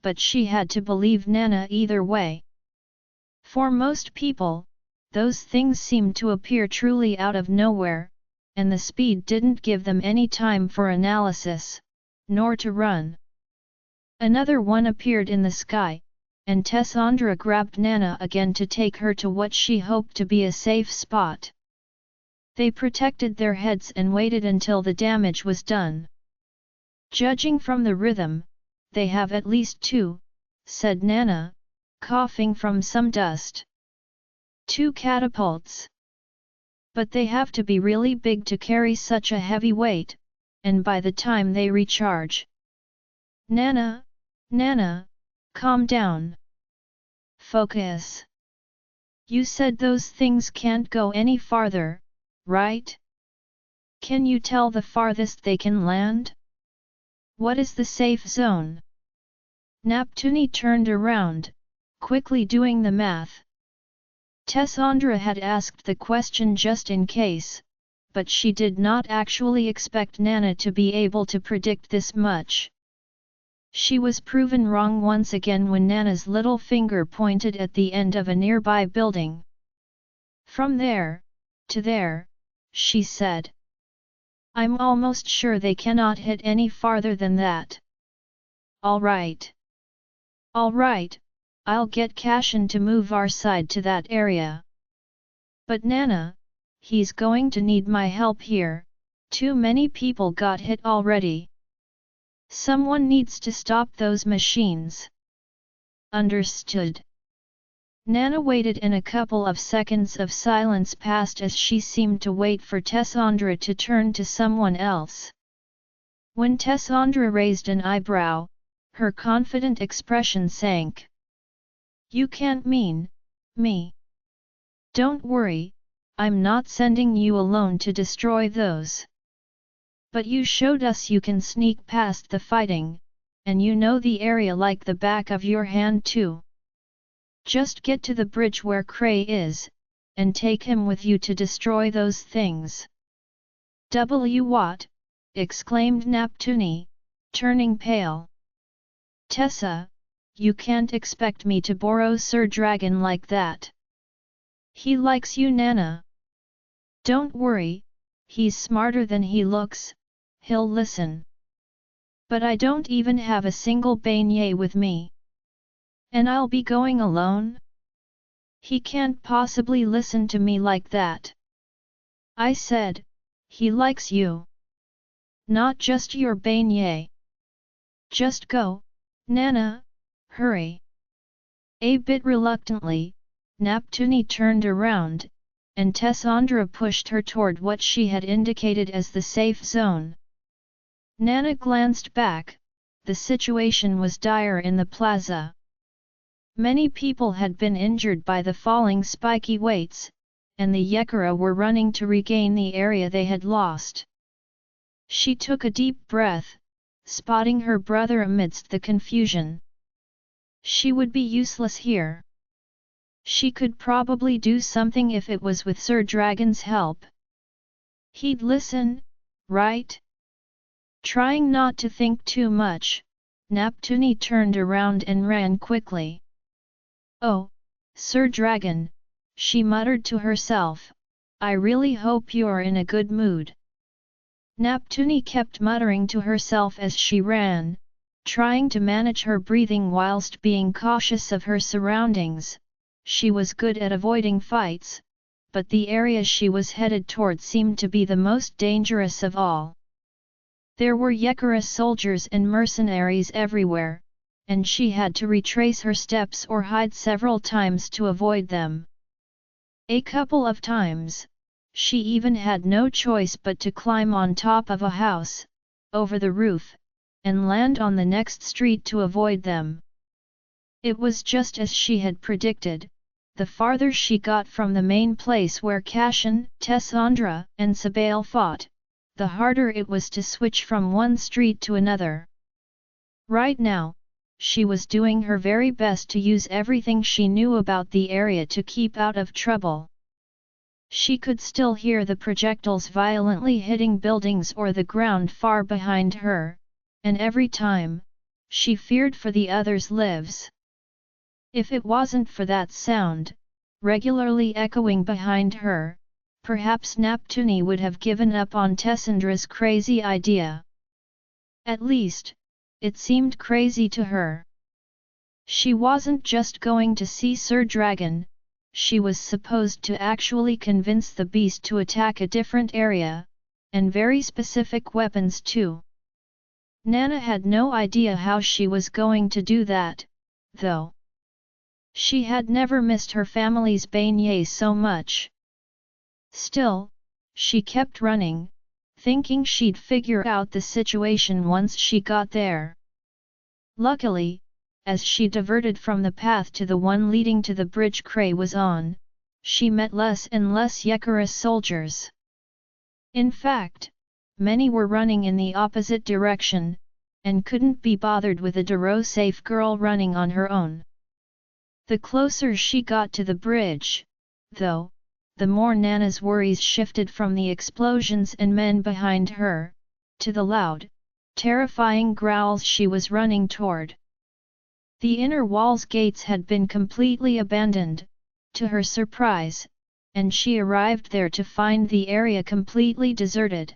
but she had to believe Nana either way. For most people, those things seemed to appear truly out of nowhere, and the speed didn't give them any time for analysis, nor to run. Another one appeared in the sky, and Tessandra grabbed Nana again to take her to what she hoped to be a safe spot. They protected their heads and waited until the damage was done. "Judging from the rhythm, they have at least 2, said Nana, coughing from some dust. 2 catapults. But they have to be really big to carry such a heavy weight, and by the time they recharge." "Nana, Nana, calm down. Focus. You said those things can't go any farther, right? Can you tell the farthest they can land? What is the safe zone?" Neptuni turned around, quickly doing the math. Tessandra had asked the question just in case, but she did not actually expect Nana to be able to predict this much. She was proven wrong once again when Nana's little finger pointed at the end of a nearby building. "From there, to there," she said. "I'm almost sure they cannot hit any farther than that." "All right. All right, I'll get Cashin to move our side to that area. But Nana, he's going to need my help here, too many people got hit already. Someone needs to stop those machines." "Understood." Nana waited and a couple of seconds of silence passed as she seemed to wait for Tessandra to turn to someone else. When Tessandra raised an eyebrow, her confident expression sank. "You can't mean me. Don't worry, I'm not sending you alone to destroy those. But you showed us you can sneak past the fighting, and you know the area like the back of your hand too. Just get to the bridge where Cray is, and take him with you to destroy those things." "What?" exclaimed Neptuni, turning pale. "Tessa, you can't expect me to borrow Sir Dragon like that. He likes you, Nana. Don't worry, he's smarter than he looks, he'll listen. But I don't even have a single beignet with me. And I'll be going alone? He can't possibly listen to me like that. I said, he likes you. Not just your beignet. Just go, Nana, hurry." A bit reluctantly, Neptuni turned around, and Tessandra pushed her toward what she had indicated as the safe zone. Nana glanced back. The situation was dire in the plaza. Many people had been injured by the falling spiky weights, and the Yekara were running to regain the area they had lost. She took a deep breath, spotting her brother amidst the confusion. She would be useless here. She could probably do something if it was with Sir Dragon's help. He'd listen, right? Trying not to think too much, Neptuni turned around and ran quickly. "Oh, Sir Dragon, she muttered to herself, I really hope you're in a good mood. Neptuni kept muttering to herself as she ran, trying to manage her breathing whilst being cautious of her surroundings. She was good at avoiding fights, but the area she was headed toward seemed to be the most dangerous of all. There were Yekarus soldiers and mercenaries everywhere, and she had to retrace her steps or hide several times to avoid them. A couple of times, she even had no choice but to climb on top of a house, over the roof, and land on the next street to avoid them. It was just as she had predicted. The farther she got from the main place where Cashin, Tessandra, and Sabel fought, the harder it was to switch from one street to another. Right now, she was doing her very best to use everything she knew about the area to keep out of trouble. She could still hear the projectiles violently hitting buildings or the ground far behind her, and every time, she feared for the others' lives. If it wasn't for that sound, regularly echoing behind her, perhaps Neptuni would have given up on Tessandra's crazy idea. At least, it seemed crazy to her. She wasn't just going to see Sir Dragon, she was supposed to actually convince the beast to attack a different area, and very specific weapons too. Nana had no idea how she was going to do that, though. She had never missed her family's beignets so much. Still, she kept running, thinking she'd figure out the situation once she got there. Luckily, as she diverted from the path to the one leading to the bridge Cray was on, she met less and less Yekarus soldiers. In fact, many were running in the opposite direction, and couldn't be bothered with a Duro-safe girl running on her own. The closer she got to the bridge, though, the more Nana's worries shifted from the explosions and men behind her, to the loud, terrifying growls she was running toward. The inner wall's gates had been completely abandoned, to her surprise, and she arrived there to find the area completely deserted.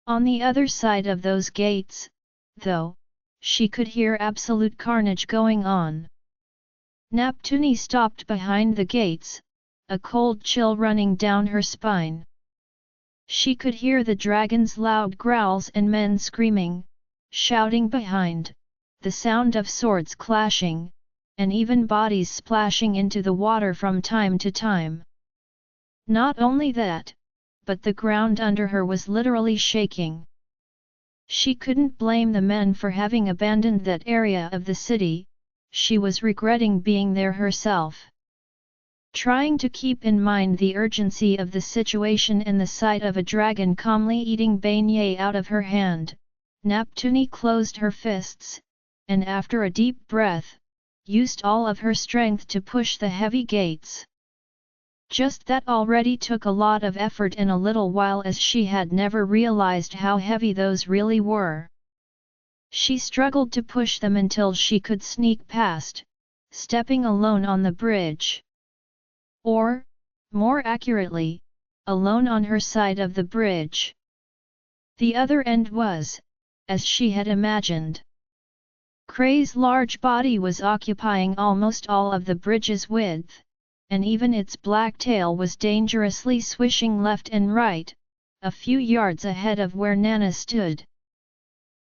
On the other side of those gates, though, she could hear absolute carnage going on. Neptuni stopped behind the gates, a cold chill running down her spine. She could hear the dragon's loud growls and men screaming, shouting behind, the sound of swords clashing, and even bodies splashing into the water from time to time. Not only that, but the ground under her was literally shaking. She couldn't blame the men for having abandoned that area of the city, she was regretting being there herself. Trying to keep in mind the urgency of the situation and the sight of a dragon calmly eating beignet out of her hand, Neptuni closed her fists, and after a deep breath, used all of her strength to push the heavy gates. Just that already took a lot of effort in a little while, as she had never realized how heavy those really were. She struggled to push them until she could sneak past, stepping alone on the bridge. Or, more accurately, alone on her side of the bridge. The other end was, as she had imagined. Cray's large body was occupying almost all of the bridge's width, and even its black tail was dangerously swishing left and right, a few yards ahead of where Nana stood.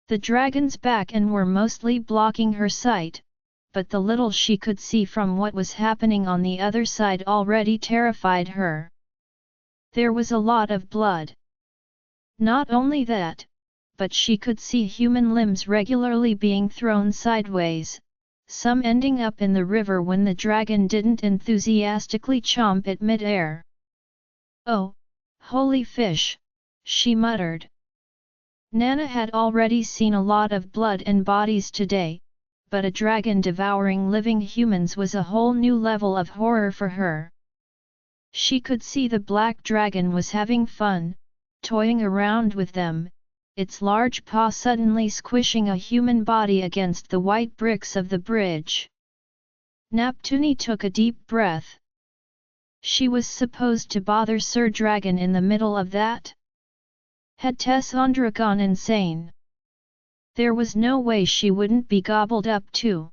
The dragon's back and were mostly blocking her sight, but the little she could see from what was happening on the other side already terrified her. There was a lot of blood. Not only that, but she could see human limbs regularly being thrown sideways, some ending up in the river when the dragon didn't enthusiastically chomp it mid-air. "Oh, holy fish," she muttered. Nana had already seen a lot of blood and bodies today, but a dragon devouring living humans was a whole new level of horror for her. She could see the black dragon was having fun, toying around with them, its large paw suddenly squishing a human body against the white bricks of the bridge. Neptuni took a deep breath. She was supposed to bother Sir Dragon in the middle of that? Had Tessandra gone insane? There was no way she wouldn't be gobbled up too.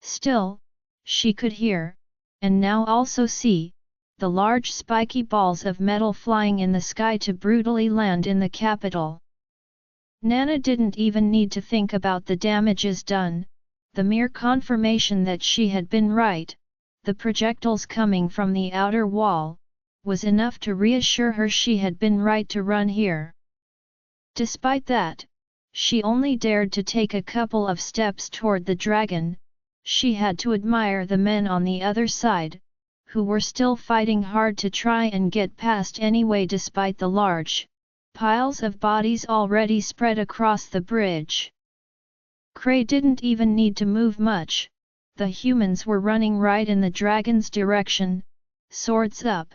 Still, she could hear, and now also see, the large spiky balls of metal flying in the sky to brutally land in the capital. Nana didn't even need to think about the damages done, the mere confirmation that she had been right, the projectiles coming from the outer wall, was enough to reassure her she had been right to run here. Despite that, she only dared to take a couple of steps toward the dragon. She had to admire the men on the other side, who were still fighting hard to try and get past anyway despite the large piles of bodies already spread across the bridge. Cray didn't even need to move much, the humans were running right in the dragon's direction, swords up,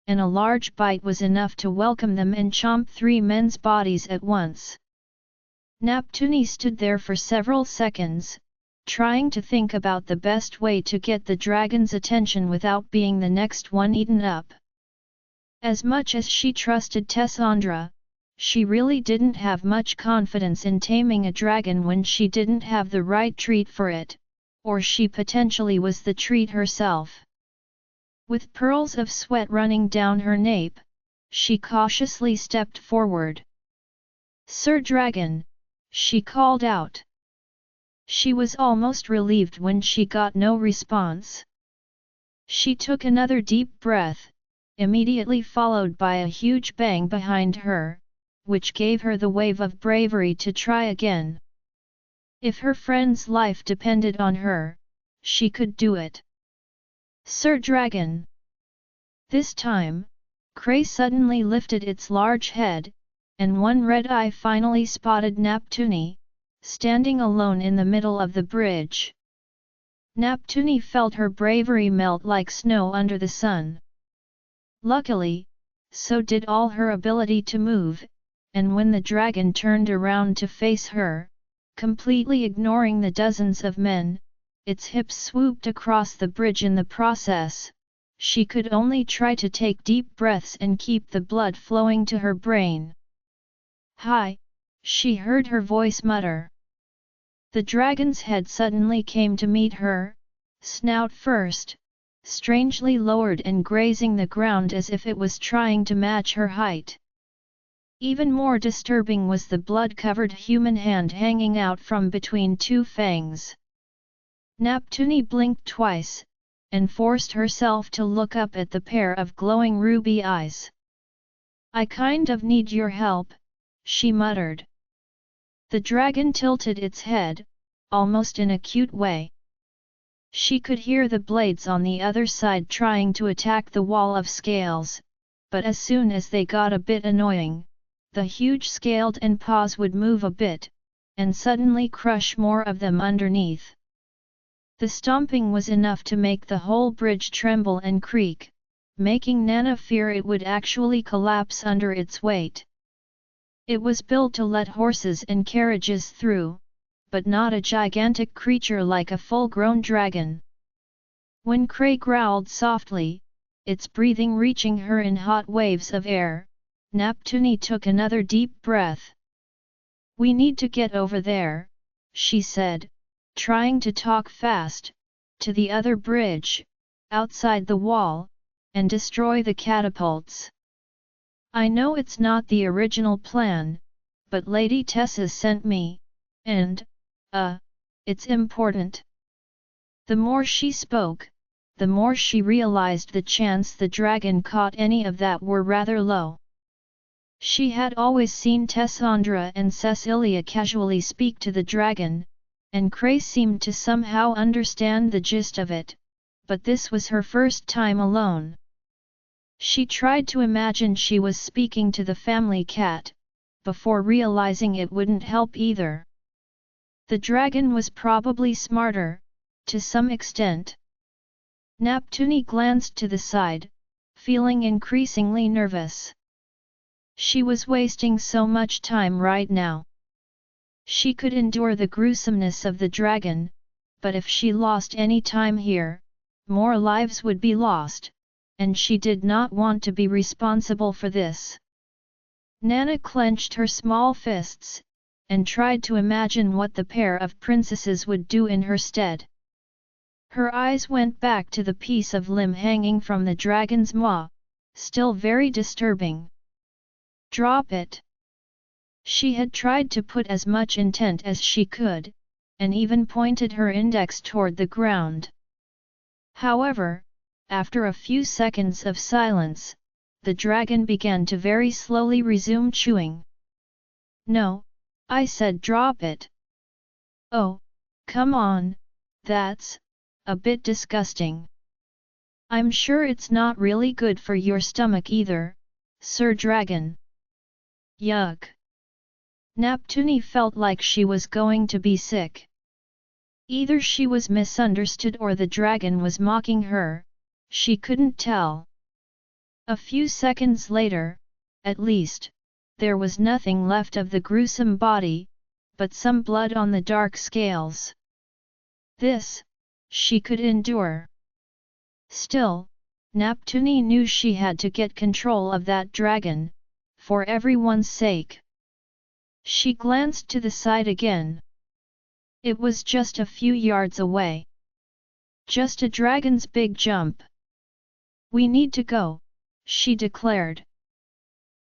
and a large bite was enough to welcome them and chomp 3 men's bodies at once. Neptuni stood there for several seconds, trying to think about the best way to get the dragon's attention without being the next one eaten up. As much as she trusted Tessandra, she really didn't have much confidence in taming a dragon when she didn't have the right treat for it, or she potentially was the treat herself. With pearls of sweat running down her nape, she cautiously stepped forward. "Sir Dragon," she called out. She was almost relieved when she got no response. She took another deep breath, immediately followed by a huge bang behind her, which gave her the wave of bravery to try again. If her friend's life depended on her, she could do it. "Sir Dragon!" This time, Cray suddenly lifted its large head, and one red eye finally spotted Neptuni, standing alone in the middle of the bridge. Neptuni felt her bravery melt like snow under the sun. Luckily, so did all her ability to move, and when the dragon turned around to face her, completely ignoring the dozens of men, its hips swooped across the bridge in the process. She could only try to take deep breaths and keep the blood flowing to her brain. "Hi," she heard her voice mutter. The dragon's head suddenly came to meet her, snout first, strangely lowered and grazing the ground as if it was trying to match her height. Even more disturbing was the blood-covered human hand hanging out from between 2 fangs. Neptuni blinked twice, and forced herself to look up at the pair of glowing ruby eyes. "I kind of need your help," she muttered. The dragon tilted its head, almost in a cute way. She could hear the blades on the other side trying to attack the wall of scales, but as soon as they got a bit annoying, the huge scaled and paws would move a bit, and suddenly crush more of them underneath. The stomping was enough to make the whole bridge tremble and creak, making Nana fear it would actually collapse under its weight. It was built to let horses and carriages through, but not a gigantic creature like a full-grown dragon. When Cray growled softly, its breathing reaching her in hot waves of air, Neptuni took another deep breath. "We need to get over there," she said, trying to talk fast, "to the other bridge, outside the wall, and destroy the catapults. I know it's not the original plan, but Lady Tessa sent me, and, it's important." The more she spoke, the more she realized the chance the dragon caught any of that were rather low. She had always seen Tessandra and Cesilia casually speak to the dragon, and Cray seemed to somehow understand the gist of it, but this was her first time alone. She tried to imagine she was speaking to the family cat, before realizing it wouldn't help either. The dragon was probably smarter, to some extent. Neptuni glanced to the side, feeling increasingly nervous. She was wasting so much time right now. She could endure the gruesomeness of the dragon, but if she lost any time here, more lives would be lost, and she did not want to be responsible for this. Nana clenched her small fists, and tried to imagine what the pair of princesses would do in her stead. Her eyes went back to the piece of limb hanging from the dragon's maw, still very disturbing. Drop it! She had tried to put as much intent as she could, and even pointed her index toward the ground. However, after a few seconds of silence, the dragon began to very slowly resume chewing. No, I said drop it. Oh, come on, that's a bit disgusting. I'm sure it's not really good for your stomach either, Sir Dragon. Yuck. Neptuni felt like she was going to be sick. Either she was misunderstood or the dragon was mocking her, she couldn't tell. A few seconds later, at least, there was nothing left of the gruesome body, but some blood on the dark scales. This, she could endure. Still, Neptuni knew she had to get control of that dragon, for everyone's sake. She glanced to the side again. It was just a few yards away. Just a dragon's big jump. We need to go, she declared.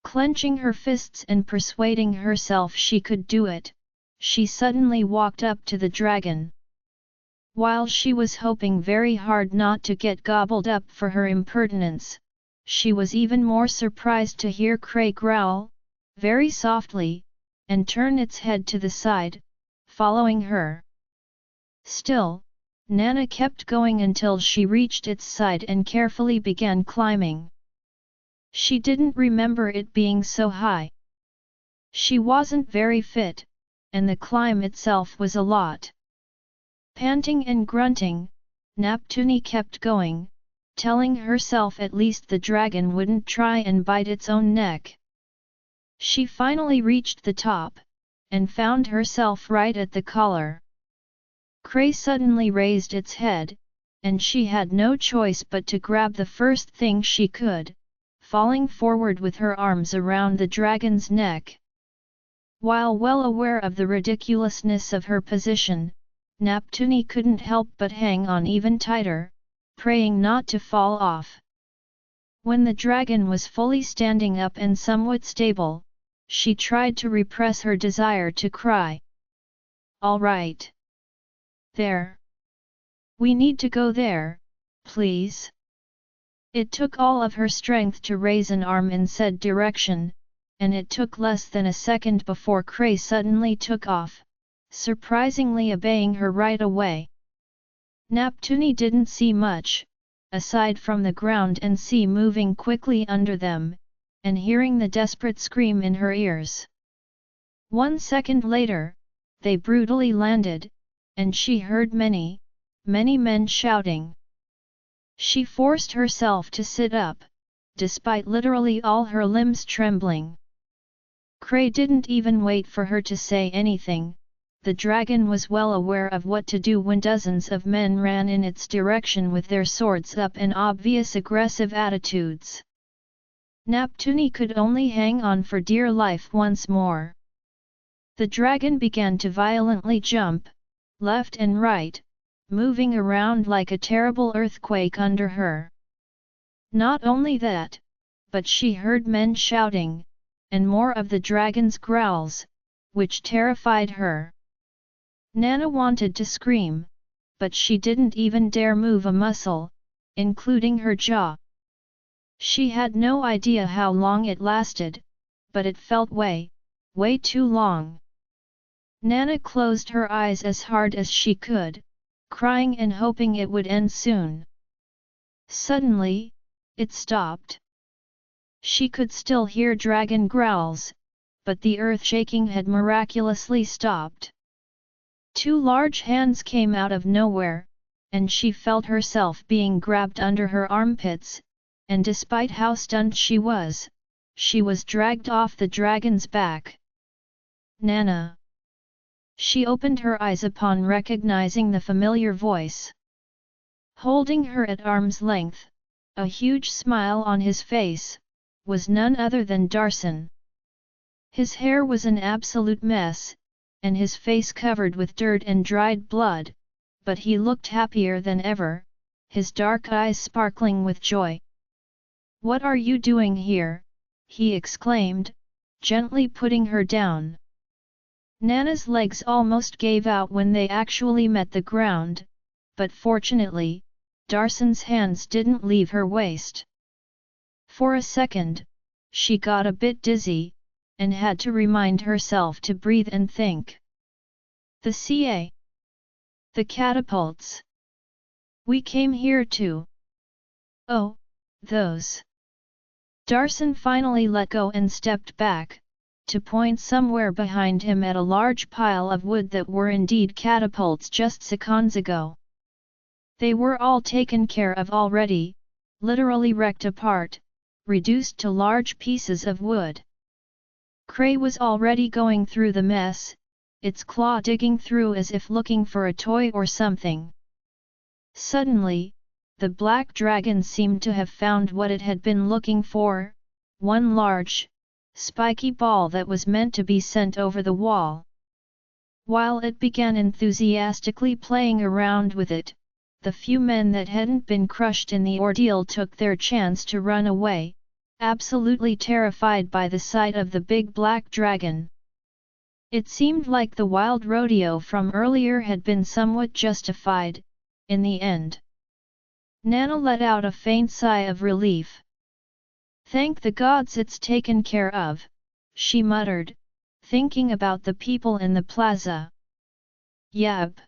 Clenching her fists and persuading herself she could do it, she suddenly walked up to the dragon. While she was hoping very hard not to get gobbled up for her impertinence, she was even more surprised to hear Cray growl, very softly, and turn its head to the side, following her. Still, Nana kept going until she reached its side and carefully began climbing. She didn't remember it being so high. She wasn't very fit, and the climb itself was a lot. Panting and grunting, Neptuni kept going, telling herself at least the dragon wouldn't try and bite its own neck. She finally reached the top, and found herself right at the collar. Cray suddenly raised its head, and she had no choice but to grab the first thing she could, falling forward with her arms around the dragon's neck. While well aware of the ridiculousness of her position, Neptuni couldn't help but hang on even tighter, praying not to fall off. When the dragon was fully standing up and somewhat stable, she tried to repress her desire to cry. All right. There. We need to go there, please. It took all of her strength to raise an arm in said direction, and it took less than a second before Cray suddenly took off, surprisingly obeying her right away. Neptuni didn't see much, aside from the ground and sea moving quickly under them, and hearing the desperate scream in her ears. 1 second later, they brutally landed, and she heard many, many men shouting. She forced herself to sit up, despite literally all her limbs trembling. Cray didn't even wait for her to say anything. The dragon was well aware of what to do when dozens of men ran in its direction with their swords up and obvious aggressive attitudes. Neptuni could only hang on for dear life once more. The dragon began to violently jump, left and right, moving around like a terrible earthquake under her. Not only that, but she heard men shouting, and more of the dragon's growls, which terrified her. Nana wanted to scream, but she didn't even dare move a muscle, including her jaw. She had no idea how long it lasted, but it felt way too long. Nana closed her eyes as hard as she could, crying and hoping it would end soon. Suddenly, it stopped. She could still hear dragon growls, but the earth shaking had miraculously stopped. 2 large hands came out of nowhere, and she felt herself being grabbed under her armpits, and despite how stunned she was dragged off the dragon's back. Nana! She opened her eyes upon recognizing the familiar voice. Holding her at arm's length, a huge smile on his face, was none other than Darson. His hair was an absolute mess, and his face covered with dirt and dried blood, but he looked happier than ever, his dark eyes sparkling with joy. "What are you doing here?" he exclaimed, gently putting her down. Nana's legs almost gave out when they actually met the ground, but fortunately, Darson's hands didn't leave her waist. For a second, she got a bit dizzy, and had to remind herself to breathe and think. "The CA. The catapults. We came here too." "Oh, those." Darson finally let go and stepped back, to point somewhere behind him at a large pile of wood that were indeed catapults just seconds ago. They were all taken care of already, literally wrecked apart, reduced to large pieces of wood. Cray was already going through the mess, its claw digging through as if looking for a toy or something. Suddenly, the black dragon seemed to have found what it had been looking for, one large, spiky ball that was meant to be sent over the wall. While it began enthusiastically playing around with it, the few men that hadn't been crushed in the ordeal took their chance to run away, absolutely terrified by the sight of the big black dragon. It seemed like the wild rodeo from earlier had been somewhat justified, in the end. Nana let out a faint sigh of relief. "Thank the gods it's taken care of," she muttered, thinking about the people in the plaza. "Yep.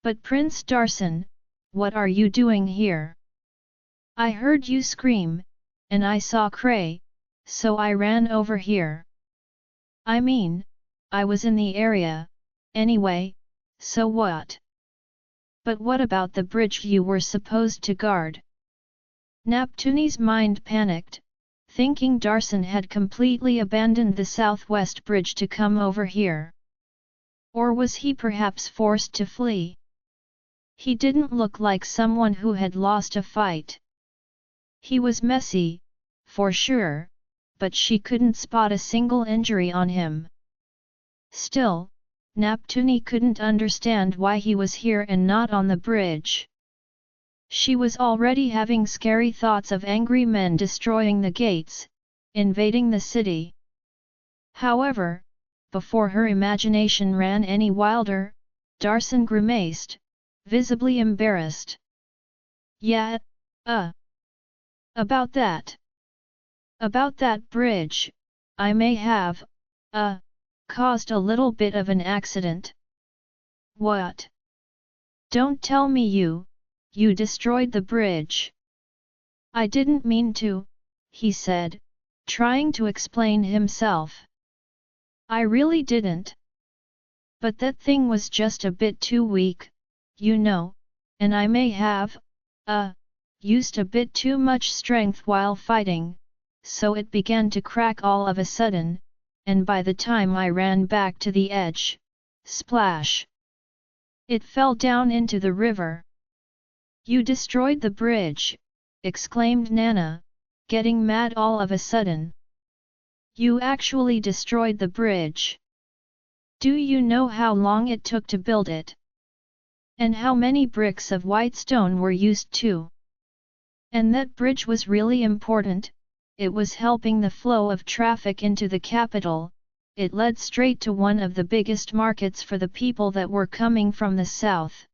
But Prince Darson, what are you doing here? I heard you scream, and I saw Cray, so I ran over here. I mean, I was in the area, anyway, so what? But what about the bridge you were supposed to guard?" Neptuni's mind panicked, thinking Darson had completely abandoned the southwest bridge to come over here. Or was he perhaps forced to flee? He didn't look like someone who had lost a fight. He was messy, for sure, but she couldn't spot a single injury on him. Still, Neptuni couldn't understand why he was here and not on the bridge. She was already having scary thoughts of angry men destroying the gates, invading the city. However, before her imagination ran any wilder, Darson grimaced, visibly embarrassed. "Yeah, about that. About that bridge, I may have, caused a little bit of an accident." "What? Don't tell me you destroyed the bridge." "I didn't mean to," he said, trying to explain himself. "I really didn't. But that thing was just a bit too weak, you know, and I may have, used a bit too much strength while fighting, so it began to crack all of a sudden, and by the time I ran back to the edge, splash! It fell down into the river." "You destroyed the bridge!" exclaimed Nana, getting mad all of a sudden. "You actually destroyed the bridge! Do you know how long it took to build it? And how many bricks of white stone were used too? And that bridge was really important, it was helping the flow of traffic into the capital, it led straight to one of the biggest markets for the people that were coming from the south.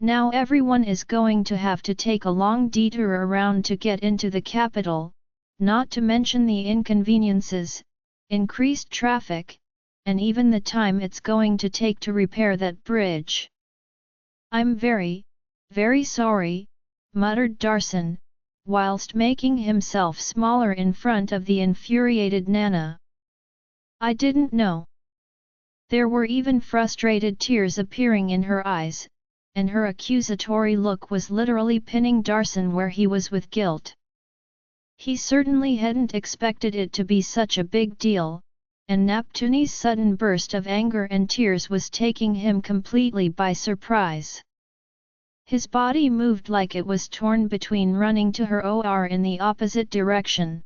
Now everyone is going to have to take a long detour around to get into the capital, not to mention the inconveniences, increased traffic, and even the time it's going to take to repair that bridge." "I'm very, very sorry," muttered Darson, whilst making himself smaller in front of the infuriated Nana. "I didn't know." There were even frustrated tears appearing in her eyes, and her accusatory look was literally pinning Darson where he was with guilt. He certainly hadn't expected it to be such a big deal, and Neptuni's sudden burst of anger and tears was taking him completely by surprise. His body moved like it was torn between running to her or in the opposite direction.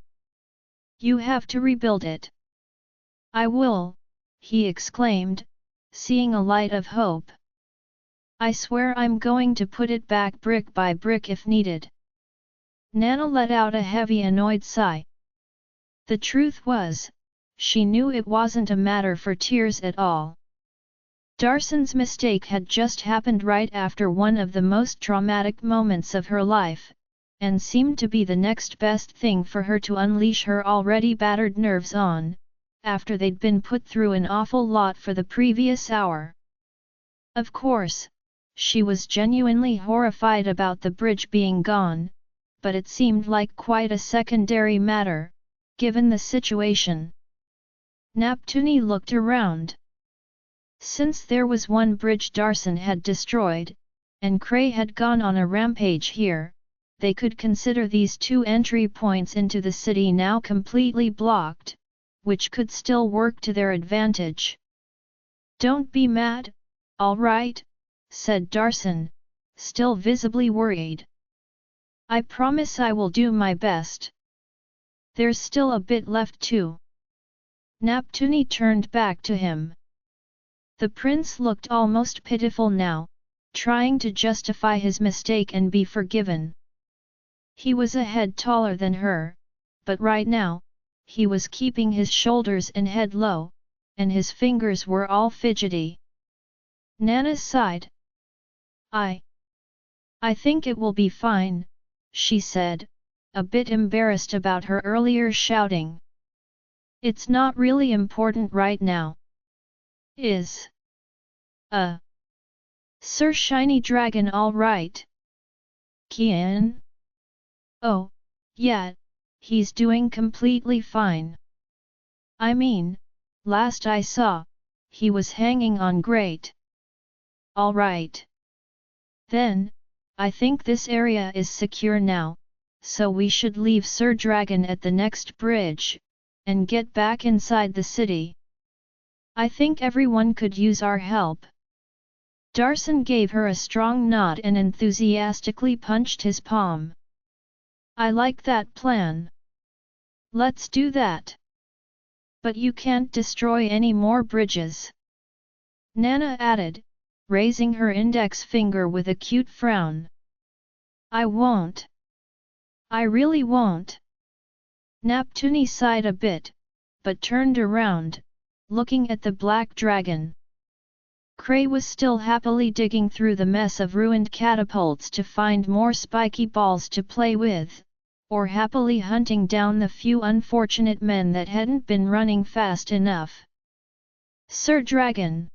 You have to rebuild it. I will, he exclaimed, seeing a light of hope. I swear I'm going to put it back brick by brick if needed. Nana let out a heavy annoyed sigh. The truth was, she knew it wasn't a matter for tears at all. Darson's mistake had just happened right after one of the most traumatic moments of her life, and seemed to be the next best thing for her to unleash her already battered nerves on, after they'd been put through an awful lot for the previous hour. Of course, she was genuinely horrified about the bridge being gone, but it seemed like quite a secondary matter, given the situation. Neptuni looked around. Since there was one bridge Darson had destroyed, and Cray had gone on a rampage here, they could consider these two entry points into the city now completely blocked, which could still work to their advantage. Don't be mad, all right, said Darson, still visibly worried. I promise I will do my best. There's still a bit left too. Neptuni turned back to him. The prince looked almost pitiful now, trying to justify his mistake and be forgiven. He was a head taller than her, but right now, he was keeping his shoulders and head low, and his fingers were all fidgety. Nana sighed. I think it will be fine, she said, a bit embarrassed about her earlier shouting. It's not really important right now. Is Sir Shiny Dragon all right? Kian? Oh, yeah, he's doing completely fine. I mean, last I saw, he was hanging on great. All right. Then, I think this area is secure now, so we should leave Sir Dragon at the next bridge, and get back inside the city. I think everyone could use our help. Darson gave her a strong nod and enthusiastically punched his palm. I like that plan. Let's do that. But you can't destroy any more bridges. Nana added, raising her index finger with a cute frown. I won't. I really won't. Neptuni sighed a bit, but turned around, looking at the black dragon. Cray was still happily digging through the mess of ruined catapults to find more spiky balls to play with, or happily hunting down the few unfortunate men that hadn't been running fast enough. Sir Dragon!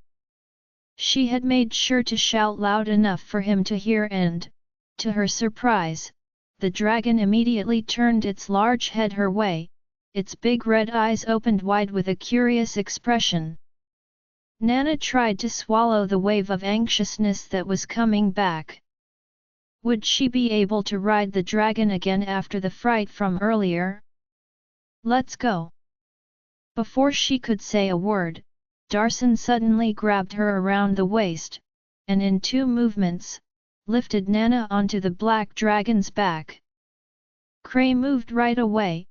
She had made sure to shout loud enough for him to hear and, to her surprise, the dragon immediately turned its large head her way, its big red eyes opened wide with a curious expression. Nana tried to swallow the wave of anxiousness that was coming back. Would she be able to ride the dragon again after the fright from earlier? Let's go! Before she could say a word, Darson suddenly grabbed her around the waist, and in 2 movements, lifted Nana onto the black dragon's back. Cray moved right away,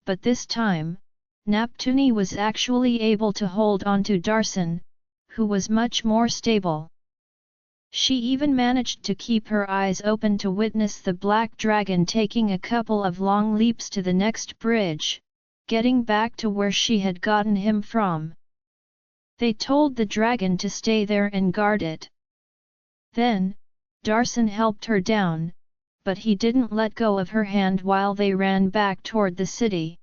but this time, Neptuni was actually able to hold onto Darson, who was much more stable. She even managed to keep her eyes open to witness the black dragon taking a couple of long leaps to the next bridge, getting back to where she had gotten him from. They told the dragon to stay there and guard it. Then, Darson helped her down, but he didn't let go of her hand while they ran back toward the city.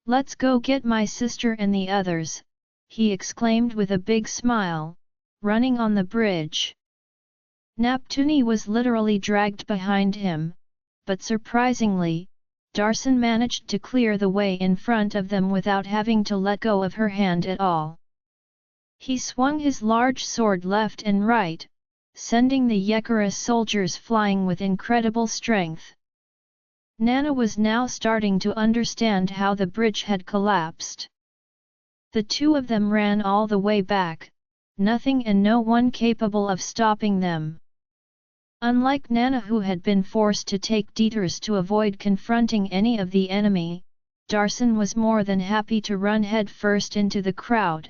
Let's go get my sister and the others, he exclaimed with a big smile, running on the bridge. Neptuni was literally dragged behind him, but surprisingly, Darson managed to clear the way in front of them without having to let go of her hand at all. He swung his large sword left and right, sending the Yekara soldiers flying with incredible strength. Nana was now starting to understand how the bridge had collapsed. The two of them ran all the way back, nothing and no one capable of stopping them. Unlike Nana, who had been forced to take detours to avoid confronting any of the enemy, Darson was more than happy to run head first into the crowd.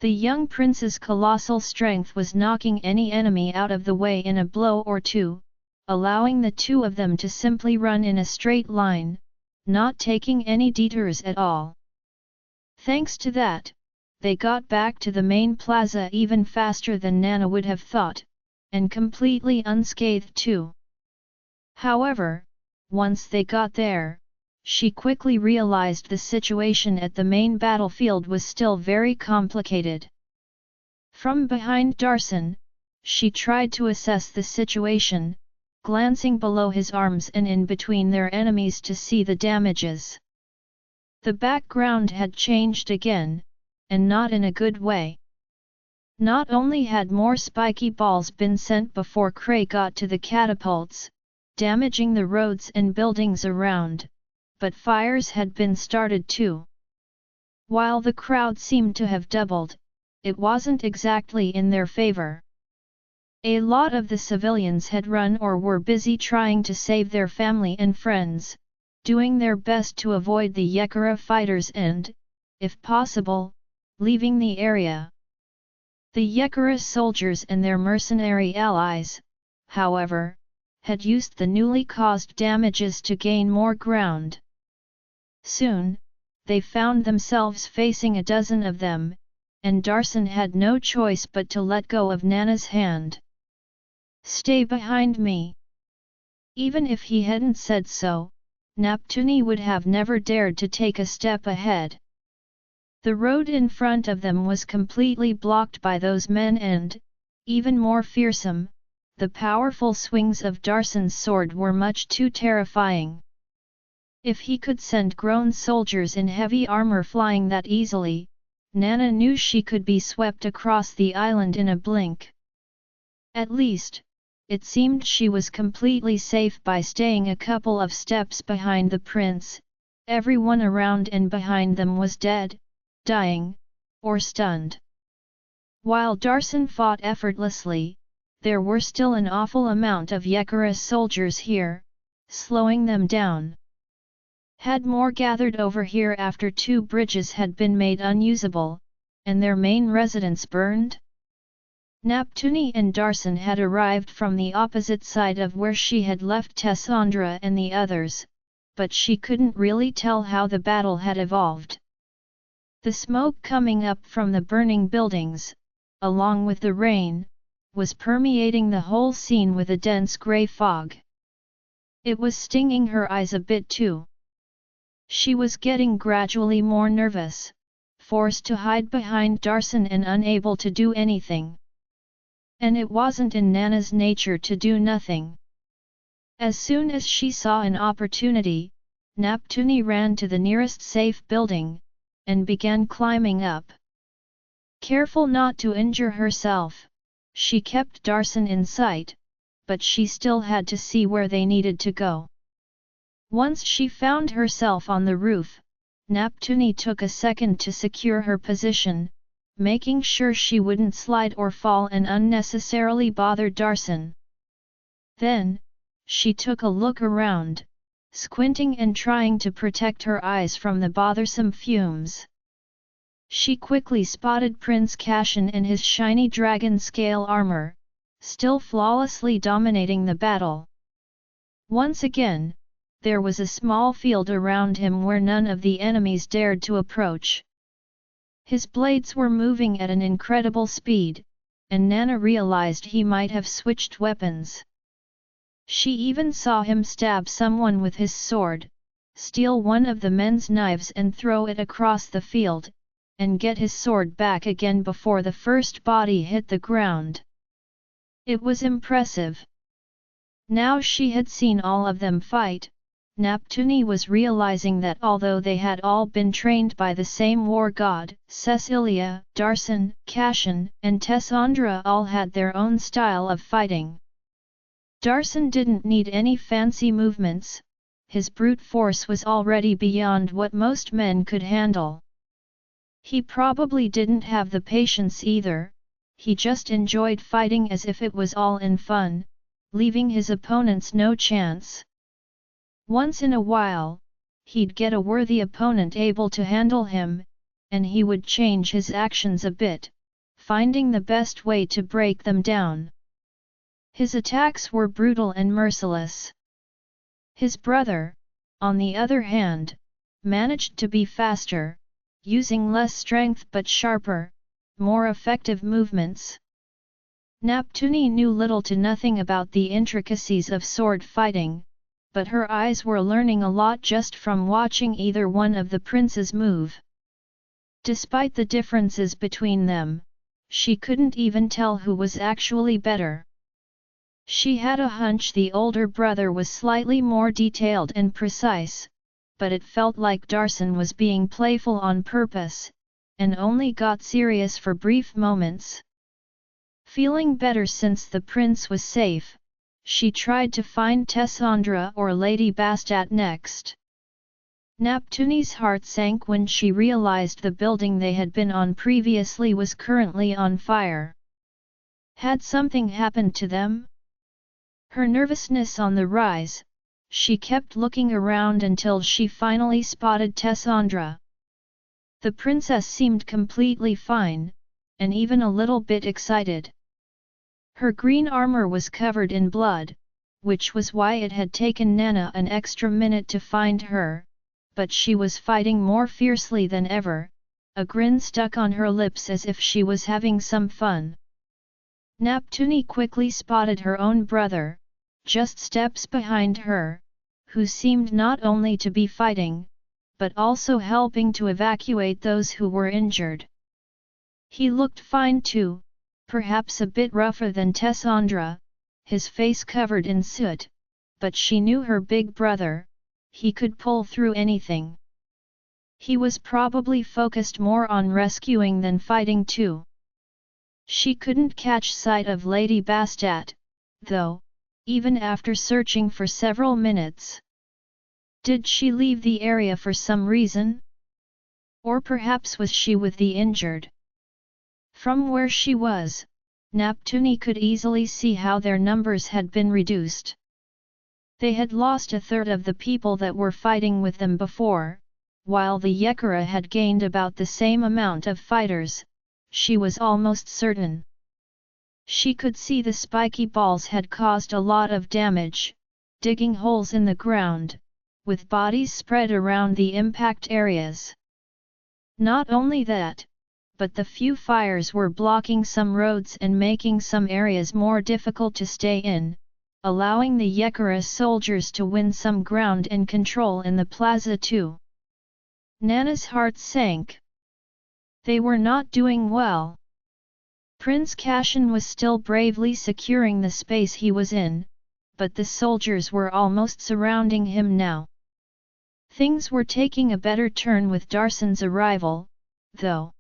The young prince's colossal strength was knocking any enemy out of the way in a blow or two, allowing the two of them to simply run in a straight line, not taking any detours at all. Thanks to that, they got back to the main plaza even faster than Nana would have thought, and completely unscathed too. However, once they got there, she quickly realized the situation at the main battlefield was still very complicated. From behind Darson, she tried to assess the situation, glancing below his arms and in between their enemies to see the damages. The background had changed again, and not in a good way. Not only had more spiky balls been sent before Cray got to the catapults, damaging the roads and buildings around, but fires had been started too. While the crowd seemed to have doubled, it wasn't exactly in their favor. A lot of the civilians had run or were busy trying to save their family and friends, doing their best to avoid the Yekara fighters and, if possible, leaving the area. The Yekara soldiers and their mercenary allies, however, had used the newly caused damages to gain more ground. Soon, they found themselves facing a dozen of them, and Darson had no choice but to let go of Nana's hand. "Stay behind me." Even if he hadn't said so, Neptuni would have never dared to take a step ahead. The road in front of them was completely blocked by those men and, even more fearsome, the powerful swings of Darson's sword were much too terrifying. If he could send grown soldiers in heavy armor flying that easily, Nana knew she could be swept across the island in a blink. At least, it seemed she was completely safe by staying a couple of steps behind the prince. Everyone around and behind them was dead, dying, or stunned. While Darson fought effortlessly, there were still an awful amount of Yekara soldiers here, slowing them down. Had more gathered over here after 2 bridges had been made unusable, and their main residence burned? Neptuni and Darson had arrived from the opposite side of where she had left Tessandra and the others, but she couldn't really tell how the battle had evolved. The smoke coming up from the burning buildings, along with the rain, was permeating the whole scene with a dense grey fog. It was stinging her eyes a bit too. She was getting gradually more nervous, forced to hide behind Darson and unable to do anything. And it wasn't in Nana's nature to do nothing. As soon as she saw an opportunity, Neptuni ran to the nearest safe building, and began climbing up. Careful not to injure herself, she kept Darson in sight, but she still had to see where they needed to go. Once she found herself on the roof, Neptuni took a second to secure her position, making sure she wouldn't slide or fall and unnecessarily bother Darson. Then, she took a look around, squinting and trying to protect her eyes from the bothersome fumes. She quickly spotted Prince Cashin in his shiny dragon scale armor, still flawlessly dominating the battle. Once again, there was a small field around him where none of the enemies dared to approach. His blades were moving at an incredible speed, and Nana realized he might have switched weapons. She even saw him stab someone with his sword, steal one of the men's knives and throw it across the field, and get his sword back again before the first body hit the ground. It was impressive. Now she had seen all of them fight, Neptuni was realizing that although they had all been trained by the same war god, Cesilia, Darson, Cashin, and Tessandra all had their own style of fighting. Darson didn't need any fancy movements, his brute force was already beyond what most men could handle. He probably didn't have the patience either, he just enjoyed fighting as if it was all in fun, leaving his opponents no chance. Once in a while, he'd get a worthy opponent able to handle him, and he would change his actions a bit, finding the best way to break them down. His attacks were brutal and merciless. His brother, on the other hand, managed to be faster, using less strength but sharper, more effective movements. Neptuni knew little to nothing about the intricacies of sword fighting, but her eyes were learning a lot just from watching either one of the princes move. Despite the differences between them, she couldn't even tell who was actually better. She had a hunch the older brother was slightly more detailed and precise, but it felt like Darson was being playful on purpose, and only got serious for brief moments. Feeling better since the prince was safe, she tried to find Tessandra or Lady Bastet next. Neptuni's heart sank when she realized the building they had been on previously was currently on fire. Had something happened to them? Her nervousness on the rise, she kept looking around until she finally spotted Tessandra. The princess seemed completely fine, and even a little bit excited. Her green armor was covered in blood, which was why it had taken Nana an extra minute to find her, but she was fighting more fiercely than ever, a grin stuck on her lips as if she was having some fun. Neptuni quickly spotted her own brother, just steps behind her, who seemed not only to be fighting, but also helping to evacuate those who were injured. He looked fine too, perhaps a bit rougher than Tessandra, his face covered in soot, but she knew her big brother, he could pull through anything. He was probably focused more on rescuing than fighting too. She couldn't catch sight of Lady Bastet, though, even after searching for several minutes. Did she leave the area for some reason? Or perhaps was she with the injured? From where she was, Neptuni could easily see how their numbers had been reduced. They had lost a third of the people that were fighting with them before, while the Yekara had gained about the same amount of fighters, she was almost certain. She could see the spiky balls had caused a lot of damage, digging holes in the ground, with bodies spread around the impact areas. Not only that, but the few fires were blocking some roads and making some areas more difficult to stay in, allowing the Yekara soldiers to win some ground and control in the plaza too. Nana's heart sank. They were not doing well. Prince Cashin was still bravely securing the space he was in, but the soldiers were almost surrounding him now. Things were taking a better turn with Darson's arrival, though.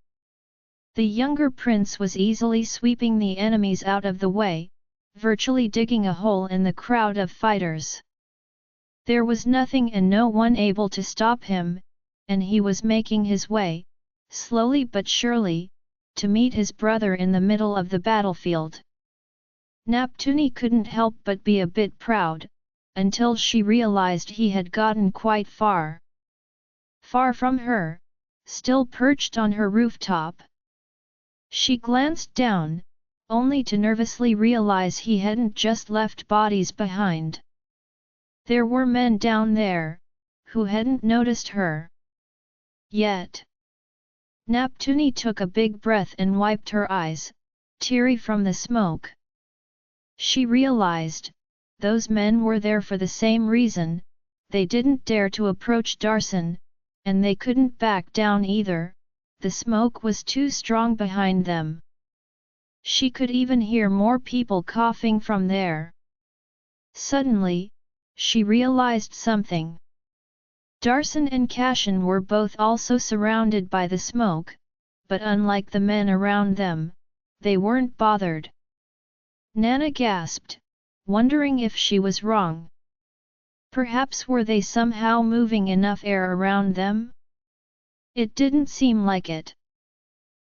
The younger prince was easily sweeping the enemies out of the way, virtually digging a hole in the crowd of fighters. There was nothing and no one able to stop him, and he was making his way, slowly but surely, to meet his brother in the middle of the battlefield. Neptuni couldn't help but be a bit proud, until she realized he had gotten quite far. Far from her, still perched on her rooftop. She glanced down, only to nervously realize he hadn't just left bodies behind. There were men down there, who hadn't noticed her yet. Neptuni took a big breath and wiped her eyes, teary from the smoke. She realized, those men were there for the same reason, they didn't dare to approach Darson, and they couldn't back down either. The smoke was too strong behind them. She could even hear more people coughing from there. Suddenly, she realized something. Darson and Cashin were both also surrounded by the smoke, but unlike the men around them, they weren't bothered. Nana gasped, wondering if she was wrong. Perhaps were they somehow moving enough air around them? It didn't seem like it.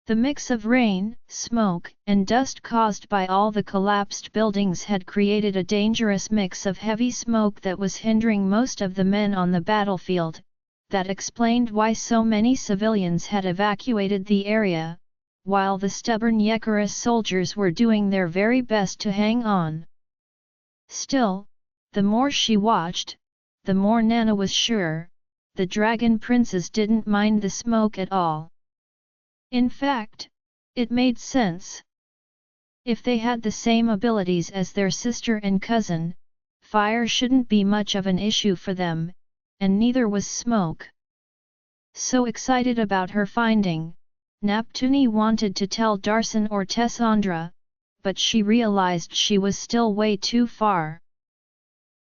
The mix of rain, smoke, and dust caused by all the collapsed buildings had created a dangerous mix of heavy smoke that was hindering most of the men on the battlefield. That explained why so many civilians had evacuated the area, while the stubborn Yekarus soldiers were doing their very best to hang on. Still, the more she watched, the more Nana was sure, the dragon princes didn't mind the smoke at all. In fact, it made sense. If they had the same abilities as their sister and cousin, fire shouldn't be much of an issue for them, and neither was smoke. So excited about her finding, Neptuni wanted to tell Darsan or Tessandra, but she realized she was still way too far.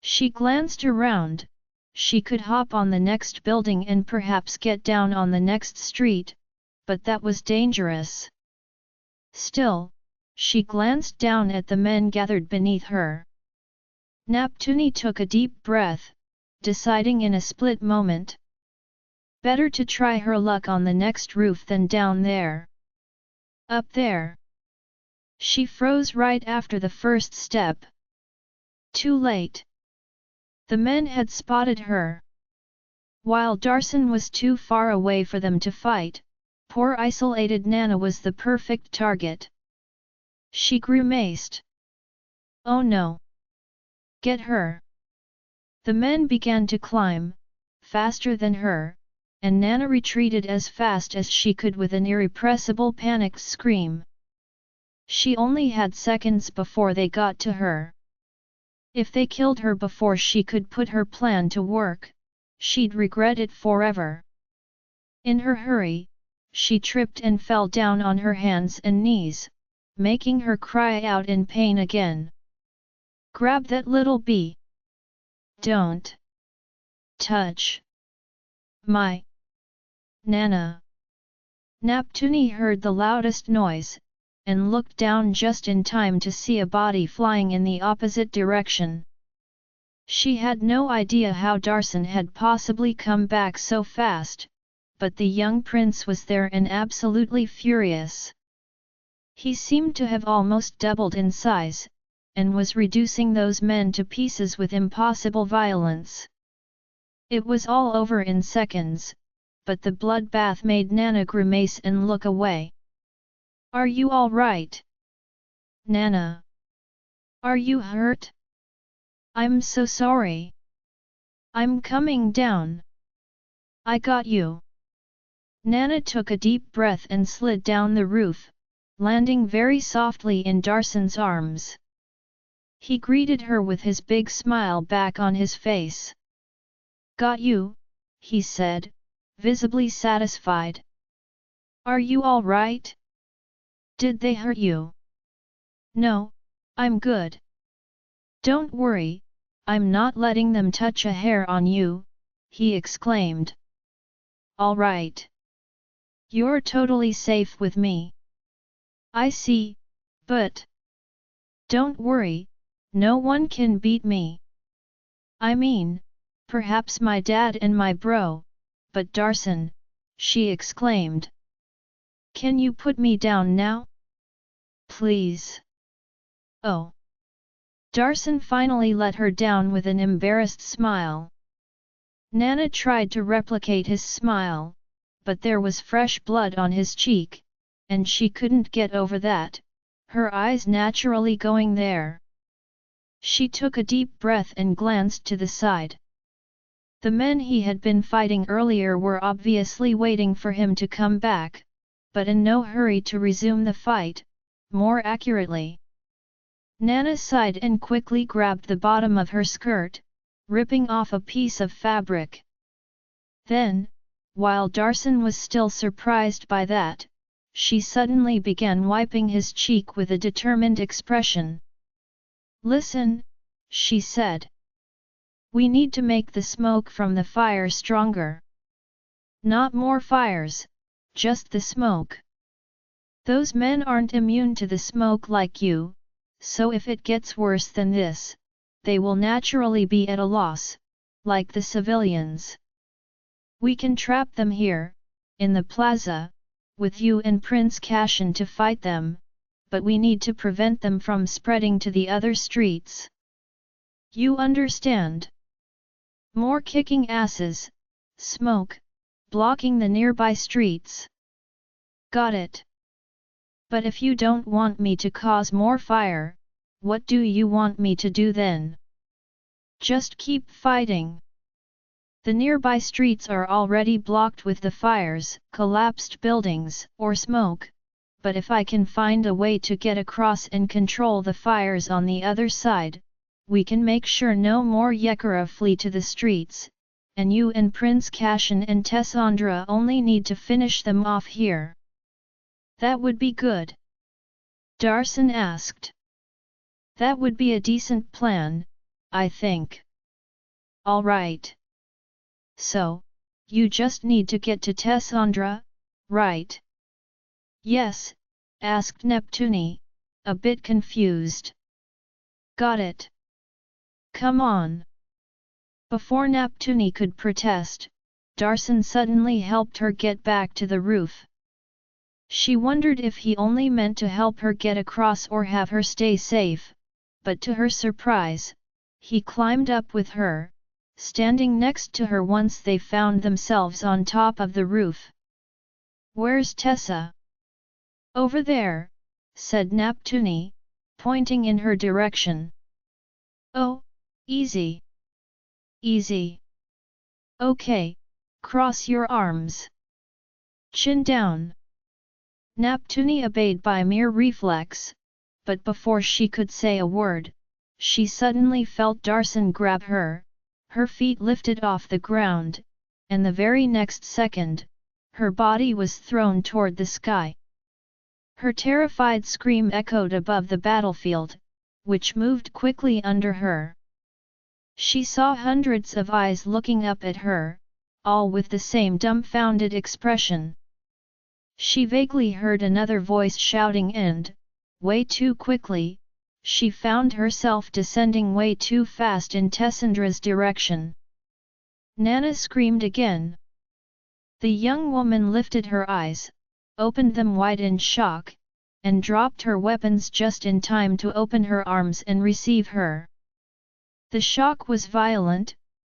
She glanced around. She could hop on the next building and perhaps get down on the next street, but that was dangerous. Still, she glanced down at the men gathered beneath her. Neptuni took a deep breath, deciding in a split moment. Better to try her luck on the next roof than down there. Up there. She froze right after the first step. Too late. The men had spotted her. While Darsan was too far away for them to fight, poor isolated Nana was the perfect target. She grimaced. Oh no! Get her! The men began to climb, faster than her, and Nana retreated as fast as she could with an irrepressible panicked scream. She only had seconds before they got to her. If they killed her before she could put her plan to work, she'd regret it forever. In her hurry, she tripped and fell down on her hands and knees, making her cry out in pain again. Grab that little bee! Don't touch my Nana! Neptuni heard the loudest noise, and looked down just in time to see a body flying in the opposite direction. She had no idea how Darsan had possibly come back so fast, but the young prince was there and absolutely furious. He seemed to have almost doubled in size, and was reducing those men to pieces with impossible violence. It was all over in seconds, but the bloodbath made Nana grimace and look away. Are you all right? Nana? Are you hurt? I'm so sorry. I'm coming down. I got you. Nana took a deep breath and slid down the roof, landing very softly in Darsan's arms. He greeted her with his big smile back on his face. Got you, he said, visibly satisfied. Are you all right? Did they hurt you? No, I'm good. Don't worry, I'm not letting them touch a hair on you, he exclaimed. All right. You're totally safe with me. I see, but don't worry, no one can beat me. I mean, perhaps my dad and my bro, but Darsan, she exclaimed. Can you put me down now? Please. Oh. Darsan finally let her down with an embarrassed smile. Nana tried to replicate his smile, but there was fresh blood on his cheek, and she couldn't get over that, her eyes naturally going there. She took a deep breath and glanced to the side. The men he had been fighting earlier were obviously waiting for him to come back, but in no hurry to resume the fight, more accurately. Nana sighed and quickly grabbed the bottom of her skirt, ripping off a piece of fabric. Then, while Darsan was still surprised by that, she suddenly began wiping his cheek with a determined expression. Listen, she said. We need to make the smoke from the fire stronger. Not more fires, just the smoke. Those men aren't immune to the smoke like you, so if it gets worse than this, they will naturally be at a loss, like the civilians. We can trap them here, in the plaza, with you and Prince Cashin to fight them, but we need to prevent them from spreading to the other streets. You understand? More kicking asses, smoke, blocking the nearby streets. Got it. But if you don't want me to cause more fire, what do you want me to do then? Just keep fighting. The nearby streets are already blocked with the fires, collapsed buildings, or smoke, but if I can find a way to get across and control the fires on the other side, we can make sure no more Yekara flee to the streets, and you and Prince Cashin and Tessandra only need to finish them off here. That would be good? Darson asked. That would be a decent plan, I think. All right. So, you just need to get to Tessandra, right? Yes, asked Neptuni, a bit confused. Got it. Come on. Before Neptuni could protest, Darson suddenly helped her get back to the roof. She wondered if he only meant to help her get across or have her stay safe, but to her surprise, he climbed up with her, standing next to her once they found themselves on top of the roof. Where's Tessa? Over there, said Neptuni, pointing in her direction. Oh, easy. Easy. Okay, cross your arms. Chin down. Neptuni obeyed by mere reflex, but before she could say a word, she suddenly felt Darson grab her, her feet lifted off the ground, and the very next second, her body was thrown toward the sky. Her terrified scream echoed above the battlefield, which moved quickly under her. She saw hundreds of eyes looking up at her, all with the same dumbfounded expression. She vaguely heard another voice shouting and, way too quickly, she found herself descending way too fast in Tessandra's direction. Nana screamed again. The young woman lifted her eyes, opened them wide in shock, and dropped her weapons just in time to open her arms and receive her. The shock was violent,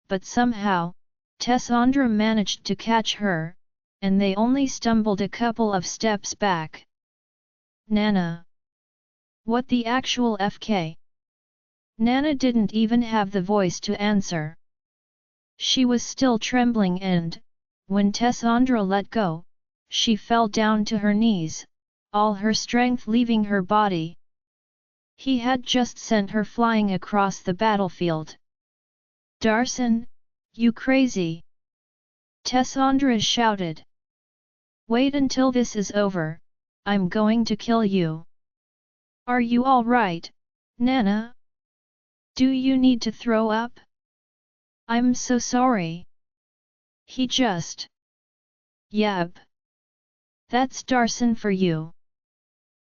but somehow, Tessandra managed to catch her, and they only stumbled a couple of steps back. Nana! What the actual FK? Nana didn't even have the voice to answer. She was still trembling and, when Tessandra let go, she fell down to her knees, all her strength leaving her body. He had just sent her flying across the battlefield. Darson, you crazy! Tessandra shouted. Wait until this is over, I'm going to kill you. Are you all right, Nana? Do you need to throw up? I'm so sorry. He just... Yep. That's Darson for you.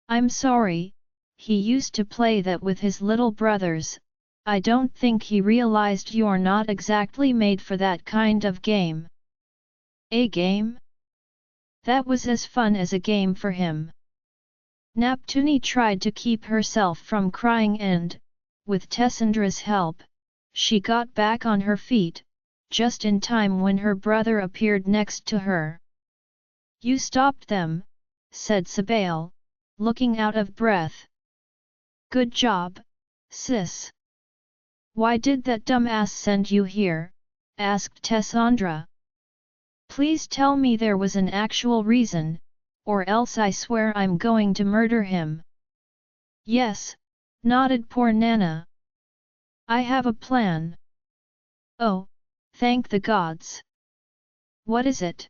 I'm sorry, he used to play that with his little brothers. I don't think he realized you're not exactly made for that kind of game. A game? That was as fun as a game for him. Neptuni tried to keep herself from crying and, with Tessandra's help, she got back on her feet, just in time when her brother appeared next to her. You stopped them, said Sabel, looking out of breath. Good job, sis. Why did that dumbass send you here? Asked Tessandra. Please tell me there was an actual reason, or else I swear I'm going to murder him. Yes, nodded poor Nana. I have a plan. Oh, thank the gods. What is it?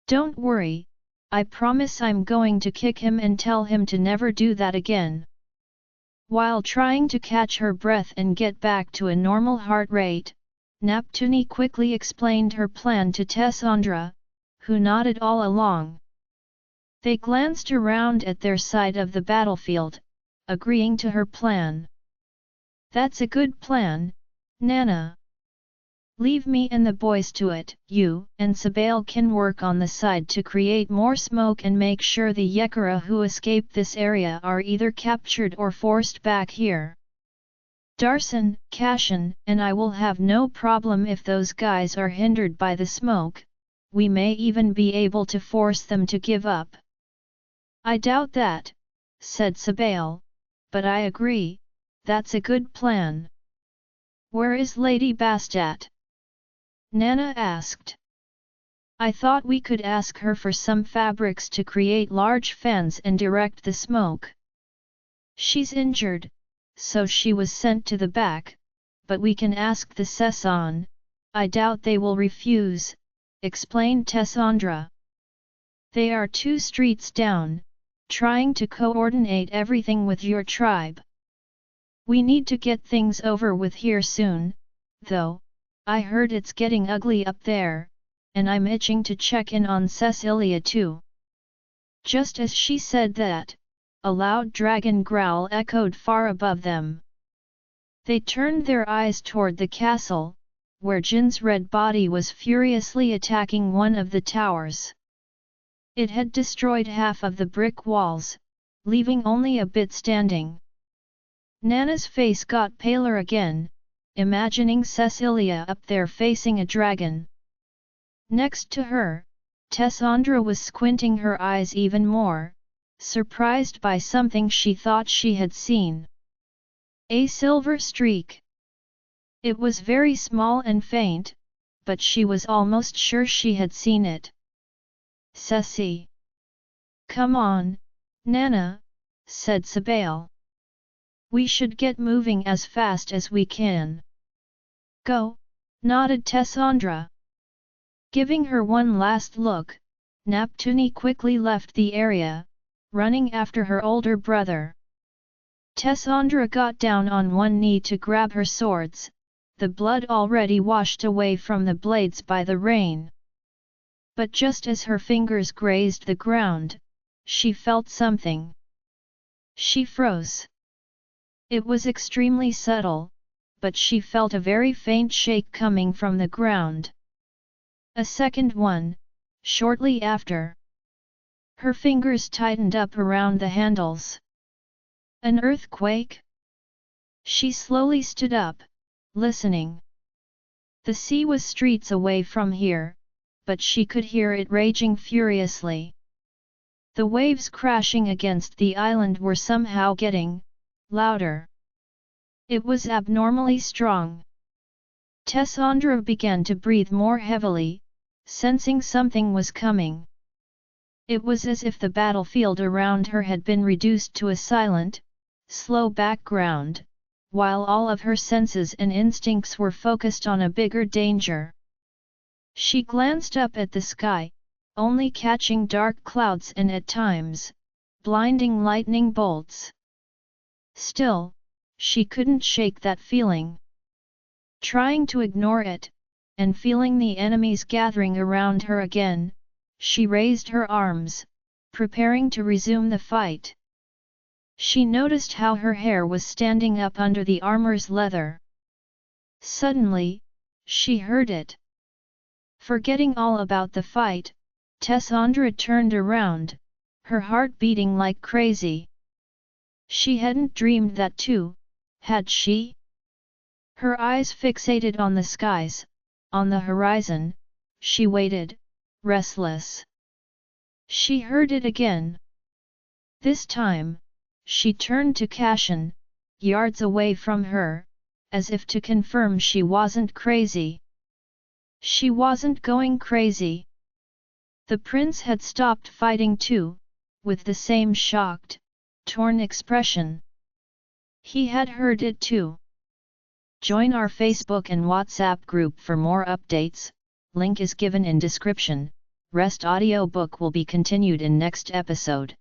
Don't worry, I promise I'm going to kick him and tell him to never do that again. While trying to catch her breath and get back to a normal heart rate, Neptuni quickly explained her plan to Tessandra, who nodded all along. They glanced around at their side of the battlefield, agreeing to her plan. That's a good plan, Nana. Leave me and the boys to it. You and Sabel can work on the side to create more smoke and make sure the Yekara who escaped this area are either captured or forced back here. Darson, Cashin, and I will have no problem if those guys are hindered by the smoke. We may even be able to force them to give up." "I doubt that," said Sabel, "but I agree, that's a good plan." "Where is Lady Bastet?" Nana asked. "I thought we could ask her for some fabrics to create large fans and direct the smoke." "She's injured, so she was sent to the back, but we can ask the Cesson. I doubt they will refuse," explained Tessandra. "They are 2 streets down, trying to coordinate everything with your tribe. We need to get things over with here soon, though. I heard it's getting ugly up there, and I'm itching to check in on Cesilia too." Just as she said that, a loud dragon growl echoed far above them. They turned their eyes toward the castle, where Jin's red body was furiously attacking one of the towers. It had destroyed half of the brick walls, leaving only a bit standing. Nana's face got paler again, imagining Cesilia up there facing a dragon. Next to her, Tessandra was squinting her eyes even more, surprised by something she thought she had seen. A silver streak. It was very small and faint, but she was almost sure she had seen it. "Ceci! Come on, Nana," said Sabel. "We should get moving as fast as we can." "Go," nodded Tessandra. Giving her one last look, Neptuni quickly left the area, running after her older brother. Tessandra got down on one knee to grab her swords, the blood already washed away from the blades by the rain. But just as her fingers grazed the ground, she felt something. She froze. It was extremely subtle, but she felt a very faint shake coming from the ground. A second one, shortly after. Her fingers tightened up around the handles. An earthquake? She slowly stood up, listening. The sea was streets away from here, but she could hear it raging furiously. The waves crashing against the island were somehow getting louder. It was abnormally strong. Tessandra began to breathe more heavily, sensing something was coming. It was as if the battlefield around her had been reduced to a silent, slow background, while all of her senses and instincts were focused on a bigger danger. She glanced up at the sky, only catching dark clouds and at times, blinding lightning bolts. Still, she couldn't shake that feeling. Trying to ignore it, and feeling the enemies gathering around her again, she raised her arms, preparing to resume the fight. She noticed how her hair was standing up under the armor's leather. Suddenly, she heard it. Forgetting all about the fight, Tessandra turned around, her heart beating like crazy. She hadn't dreamed that too, had she? Her eyes fixated on the skies, on the horizon, she waited, restless. She heard it again. This time, she turned to Cashin, yards away from her, as if to confirm she wasn't crazy. She wasn't going crazy. The prince had stopped fighting too, with the same shocked, torn expression. He had heard it too. Join our Facebook and WhatsApp group for more updates, link is given in description. Rest audiobook will be continued in next episode.